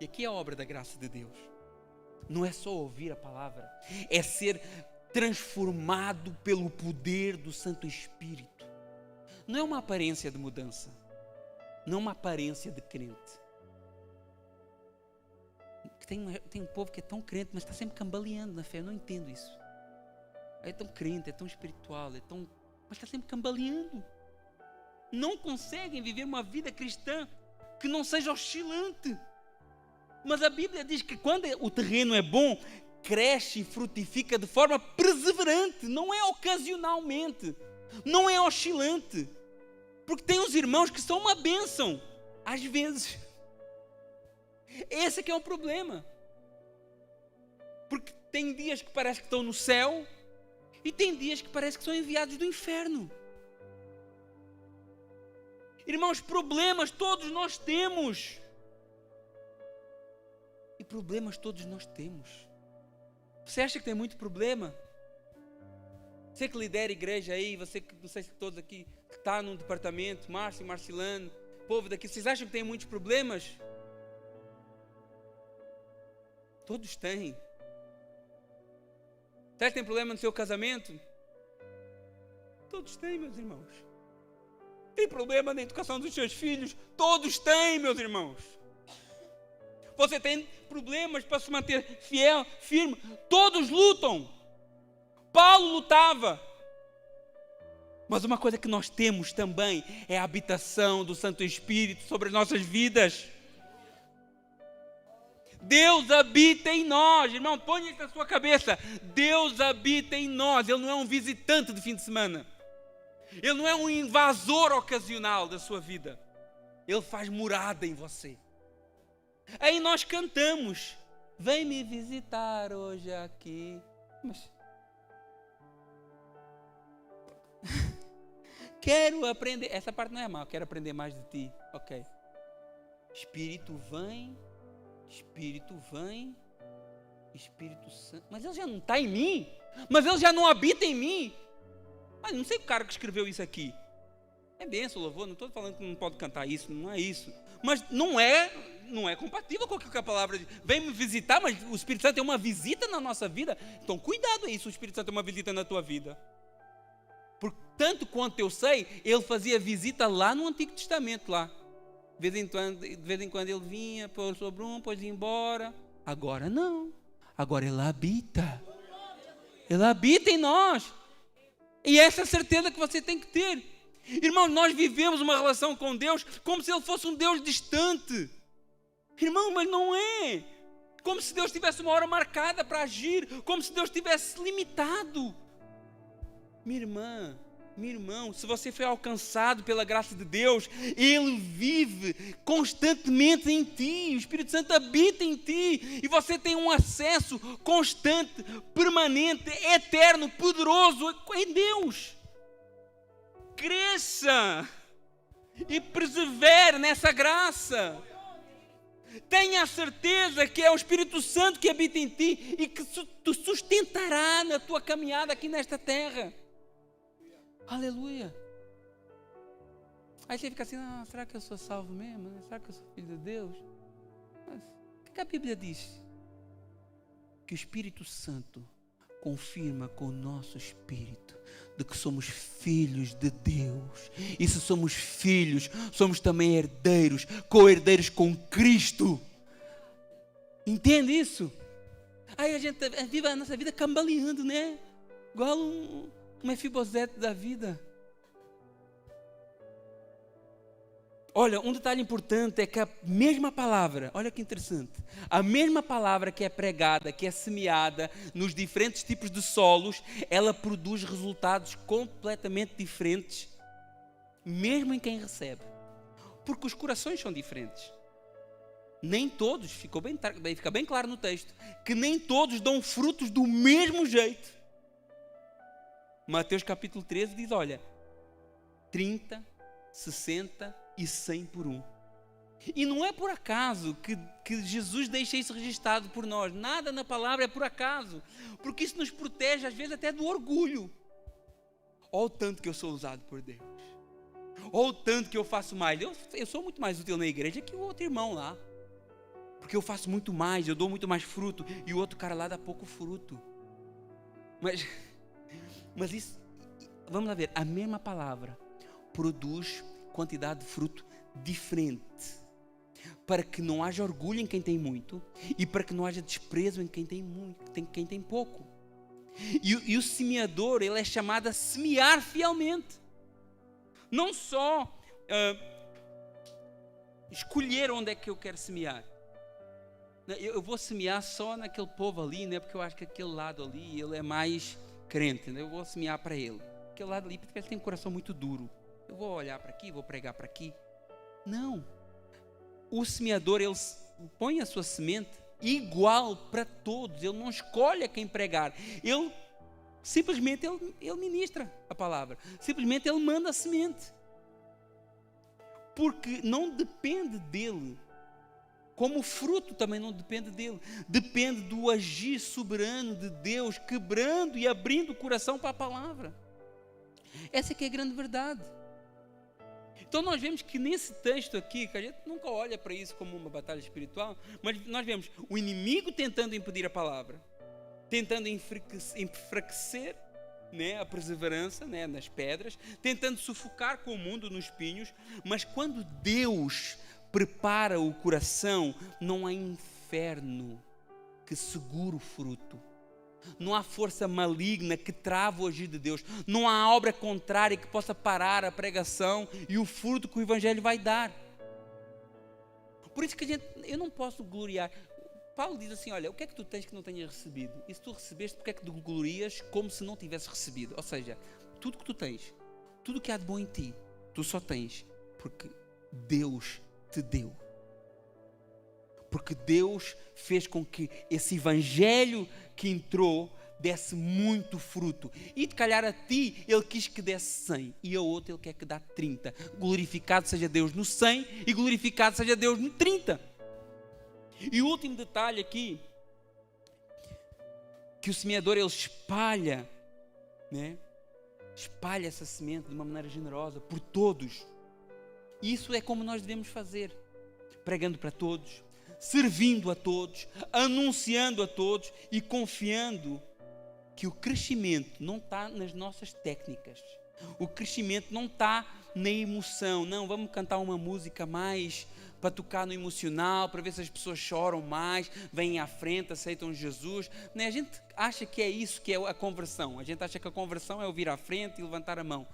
E aqui é a obra da graça de Deus. Não é só ouvir a palavra, é ser transformado pelo poder do Santo Espírito. Não é uma aparência de mudança, não é uma aparência de crente. Tem um povo que é tão crente, mas está sempre cambaleando na fé. Eu não entendo isso. É tão crente, é tão espiritual, mas está sempre cambaleando. Não conseguem viver uma vida cristã que não seja oscilante. Mas a Bíblia diz que quando o terreno é bom, cresce e frutifica de forma perseverante, não é ocasionalmente, não é oscilante. Porque tem uns irmãos que são uma bênção, às vezes. Esse é que é o problema. Porque tem dias que parece que estão no céu e tem dias que parece que são enviados do inferno. Irmãos, problemas todos nós temos. E problemas todos nós temos. Você acha que tem muito problema? Você que lidera a igreja aí, você que, não sei se todos aqui, que está num departamento, Márcio, Marcilano, povo daqui, vocês acham que tem muitos problemas? Todos têm. Será que tem problema no seu casamento? Todos têm, meus irmãos. Tem problema na educação dos seus filhos? Todos têm, meus irmãos. Você tem problemas para se manter fiel, firme? Todos lutam. Paulo lutava. Mas uma coisa que nós temos também é a habitação do Santo Espírito sobre as nossas vidas. Deus habita em nós, irmão, põe isso na sua cabeça. Deus habita em nós. Ele não é um visitante de fim de semana. Ele não é um invasor ocasional da sua vida. Ele faz morada em você. Aí nós cantamos: vem me visitar hoje aqui. Mas quero aprender. Essa parte não é mal. Quero aprender mais de ti. Ok. Espírito vem. Espírito vem. Espírito Santo. Mas ele já não está em mim. Mas ele já não habita em mim. Mas não sei o cara que escreveu isso aqui. É bênção, louvor. Não estou falando que não pode cantar isso. Não é isso. Mas não é compatível com o que a palavra diz. Vem me visitar, mas o Espírito Santo é uma visita na nossa vida. Então cuidado aí se o Espírito Santo é uma visita na tua vida. Porque tanto quanto eu sei, ele fazia visita lá no Antigo Testamento, lá. De vez em quando ele vinha, pôr sobre depois ia embora. Agora não. Agora ele habita. Ele habita em nós. E essa é a certeza que você tem que ter. Irmão, nós vivemos uma relação com Deus como se ele fosse um Deus distante. Irmão, mas não é. Como se Deus tivesse uma hora marcada para agir. Como se Deus tivesse limitado. Minha irmã, meu irmão, se você foi alcançado pela graça de Deus, Ele vive constantemente em ti, o Espírito Santo habita em ti, e você tem um acesso constante, permanente, eterno, poderoso em Deus. Cresça e persevere nessa graça. Tenha a certeza que é o Espírito Santo que habita em ti e que te sustentará na tua caminhada aqui nesta terra. Aleluia. Aí você fica assim: será que eu sou salvo mesmo? Será que eu sou filho de Deus? Mas o que a Bíblia diz? Que o Espírito Santo confirma com o nosso espírito de que somos filhos de Deus. E se somos filhos, somos também herdeiros, co-herdeiros com Cristo. Entende isso? Aí a gente vive a nossa vida cambaleando, né? Igual um Mefibosete da vida. Olha, um detalhe importante é que a mesma palavra, olha que interessante, a mesma palavra que é pregada, que é semeada nos diferentes tipos de solos, ela produz resultados completamente diferentes, mesmo em quem recebe. Porque os corações são diferentes. Nem todos, fica bem claro no texto, que nem todos dão frutos do mesmo jeito. Mateus capítulo 13 diz, olha, 30, 60 e 100 por um. E não é por acaso que Jesus deixa isso registrado por nós. Nada na palavra é por acaso. Porque isso nos protege, às vezes, até do orgulho. Olha o tanto que eu sou usado por Deus. Olha o tanto que eu faço mais. Eu sou muito mais útil na igreja que o outro irmão lá. Porque eu faço muito mais, eu dou muito mais fruto. E o outro cara lá dá pouco fruto. Mas isso, vamos lá ver, a mesma palavra produz quantidade de fruto diferente, para que não haja orgulho em quem tem muito e para que não haja desprezo em quem tem muito, quem tem pouco. E o semeador, ele é chamado a semear fielmente, não só escolher onde é que eu quero semear. Eu vou semear só naquele povo ali, né? Porque eu acho que aquele lado ali ele é mais crente, né? Eu vou semear para ele. Aquele lado ali, porque ele tem um coração muito duro. Eu vou olhar para aqui, vou pregar para aqui. Não. O semeador, ele põe a sua semente igual para todos. Ele não escolhe a quem pregar. Ele simplesmente ele ministra a palavra. Simplesmente ele manda a semente. Porque não depende dele. Como o fruto também não depende dele. Depende do agir soberano de Deus, quebrando e abrindo o coração para a palavra. Essa é que é a grande verdade. Então nós vemos que nesse texto aqui, que a gente nunca olha para isso como uma batalha espiritual, mas nós vemos o inimigo tentando impedir a palavra, tentando enfraquecer, né, a perseverança, né, nas pedras, tentando sufocar com o mundo nos espinhos, mas quando Deus prepara o coração, não há inferno que segure o fruto. Não há força maligna que trava o agir de Deus. Não há obra contrária que possa parar a pregação e o fruto que o Evangelho vai dar. Por isso que eu não posso gloriar. Paulo diz assim, olha, o que é que tu tens que não tenhas recebido? E se tu recebeste, porque é que tu glorias como se não tivesse recebido? Ou seja, tudo que tu tens, tudo que há de bom em ti, tu só tens porque Deus te deu. Porque Deus fez com que esse evangelho que entrou desse muito fruto. E de calhar a ti Ele quis que desse 100 e a outro Ele quer que dá 30. Glorificado seja Deus no 100 e glorificado seja Deus no 30. E o último detalhe aqui, que o semeador ele espalha, né? Espalha essa semente de uma maneira generosa por todos. Isso é como nós devemos fazer, pregando para todos, servindo a todos, anunciando a todos e confiando que o crescimento não está nas nossas técnicas. O crescimento não está na emoção. Não, vamos cantar uma música mais para tocar no emocional, para ver se as pessoas choram mais, vêm à frente, aceitam Jesus. A gente acha que é isso que é a conversão. A gente acha que a conversão é ouvir à frente e levantar a mão.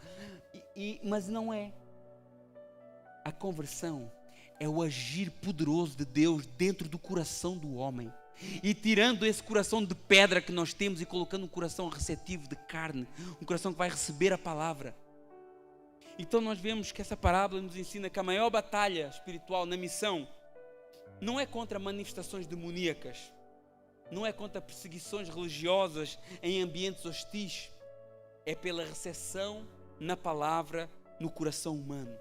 Mas não é. A conversão é o agir poderoso de Deus dentro do coração do homem. E tirando esse coração de pedra que nós temos e colocando um coração receptivo de carne, um coração que vai receber a palavra. Então nós vemos que essa parábola nos ensina que a maior batalha espiritual na missão não é contra manifestações demoníacas, não é contra perseguições religiosas em ambientes hostis, é pela recepção na palavra no coração humano.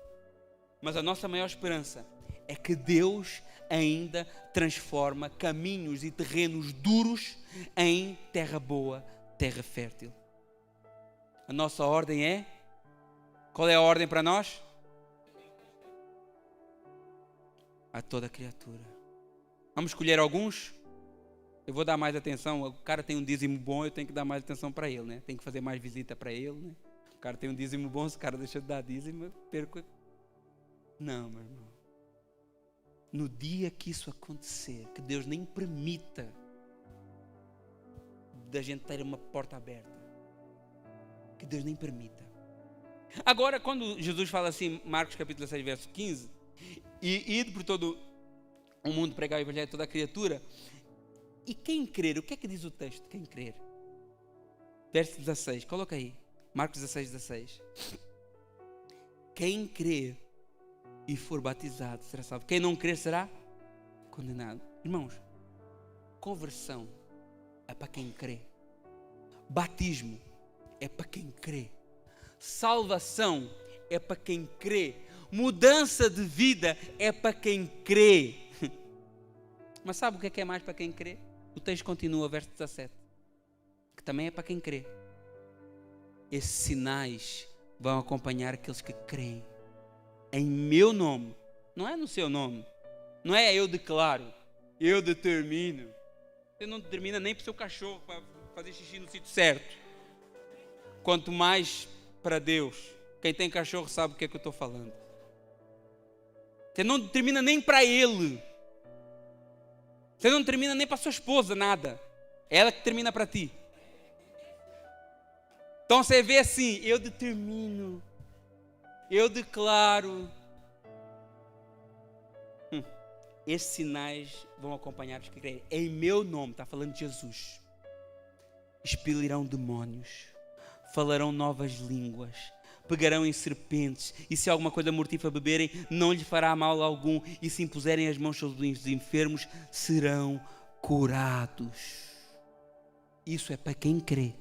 Mas a nossa maior esperança é que Deus ainda transforma caminhos e terrenos duros em terra boa, terra fértil. A nossa ordem é... Qual é a ordem para nós? A toda criatura. Vamos escolher alguns? Eu vou dar mais atenção. O cara tem um dízimo bom, eu tenho que dar mais atenção para ele, né? Tenho que fazer mais visita para ele, né? O cara tem um dízimo bom, se o cara deixa de dar dízimo, eu perco. Não, meu irmão. No dia que isso acontecer, que Deus nem permita da gente ter uma porta aberta, que Deus nem permita. Agora, quando Jesus fala assim, Marcos capítulo 6, verso 15, e ide por todo o mundo pregar o evangelho a toda a criatura, e quem crer, o que é que diz o texto? Quem crer? Verso 16, coloca aí, Marcos 16, 16. Quem crer e for batizado será salvo. Quem não crer será condenado. Irmãos, conversão é para quem crê. Batismo é para quem crê. Salvação é para quem crê. Mudança de vida é para quem crê. Mas sabe o que é mais para quem crê? O texto continua, verso 17, que também é para quem crê. Esses sinais vão acompanhar aqueles que creem em meu nome. Não é no seu nome. Não é eu declaro, eu determino. Você não determina nem para o seu cachorro para fazer xixi no sítio certo. Quanto mais para Deus. Quem tem cachorro sabe o que é que eu estou falando. Você não determina nem para ele. Você não determina nem para sua esposa nada. É ela que determina para ti. Então você vê assim, eu determino, eu declaro. Esses sinais vão acompanhar os que crerem. Em meu nome, está falando de Jesus. Expelirão demónios, falarão novas línguas, pegarão em serpentes, e se alguma coisa mortífera beberem, não lhe fará mal algum, e se impuserem as mãos sobre os enfermos, serão curados. Isso é para quem crê.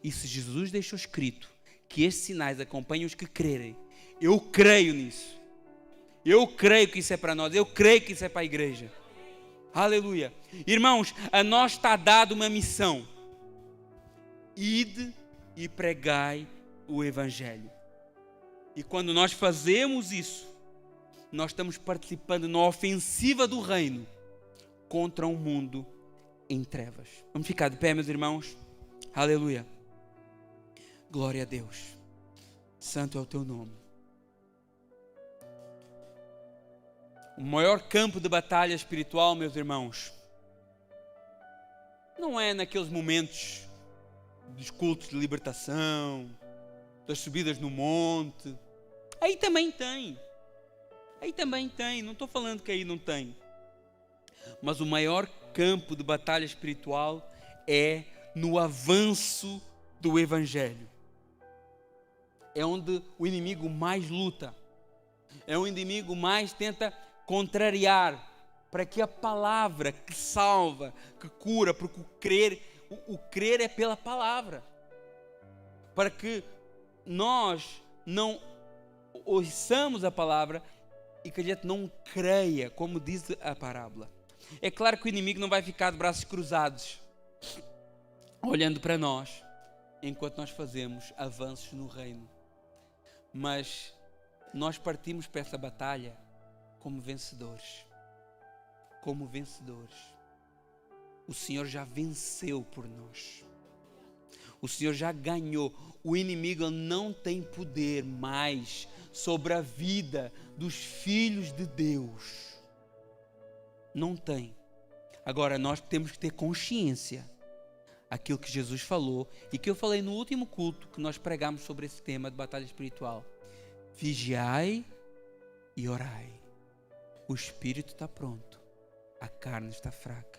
E se Jesus deixou escrito que estes sinais acompanham os que crerem, eu creio nisso. Eu creio que isso é para nós, eu creio que isso é para a igreja. Aleluia. Irmãos, a nós está dada uma missão. Ide e pregai o evangelho. E quando nós fazemos isso, nós estamos participando na ofensiva do reino contra um mundo em trevas. Vamos ficar de pé, meus irmãos. Aleluia. Glória a Deus. Santo é o teu nome. O maior campo de batalha espiritual, meus irmãos, não é naqueles momentos dos cultos de libertação, das subidas no monte. Aí também tem. Não estou falando que aí não tem. Mas o maior campo de batalha espiritual é no avanço do Evangelho. É onde o inimigo mais luta. É onde o inimigo mais tenta contrariar, para que a palavra que salva, que cura, porque o crer é pela palavra. Para que nós não ouçamos a palavra e que a gente não creia, como diz a parábola. É claro que o inimigo não vai ficar de braços cruzados, olhando para nós, enquanto nós fazemos avanços no reino. Mas nós partimos para essa batalha como vencedores. Como vencedores. O Senhor já venceu por nós. O Senhor já ganhou. O inimigo não tem poder mais sobre a vida dos filhos de Deus. Não tem. Agora nós temos que ter consciência aquilo que Jesus falou e que eu falei no último culto que nós pregamos sobre esse tema de batalha espiritual. Vigiai e orai. O espírito está pronto, a carne está fraca.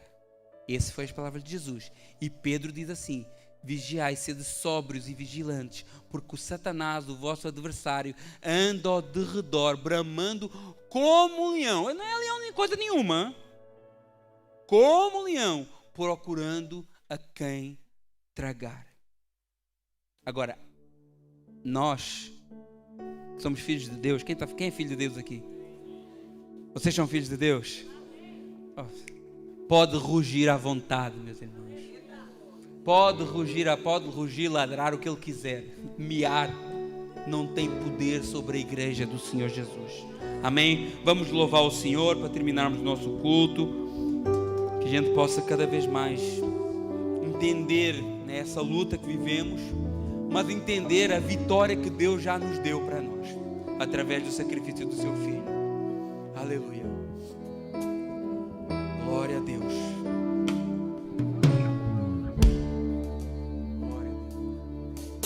Essa foi a palavra de Jesus. E Pedro diz assim: vigiai, sede sóbrios e vigilantes, porque o Satanás, o vosso adversário, anda ao derredor, bramando como um leão. Não é leão nem coisa nenhuma. Como um leão, procurando a quem tragar. Agora, nós somos filhos de Deus. Quem é filho de Deus aqui? Vocês são filhos de Deus? Pode rugir à vontade, meus irmãos. Pode rugir, ladrar o que ele quiser. Miar não tem poder sobre a igreja do Senhor Jesus. Amém? Vamos louvar o Senhor para terminarmos o nosso culto. Que a gente possa cada vez mais entender essa luta que vivemos, mas entender a vitória que Deus já nos deu para nós, através do sacrifício do seu Filho. Aleluia. Glória a Deus.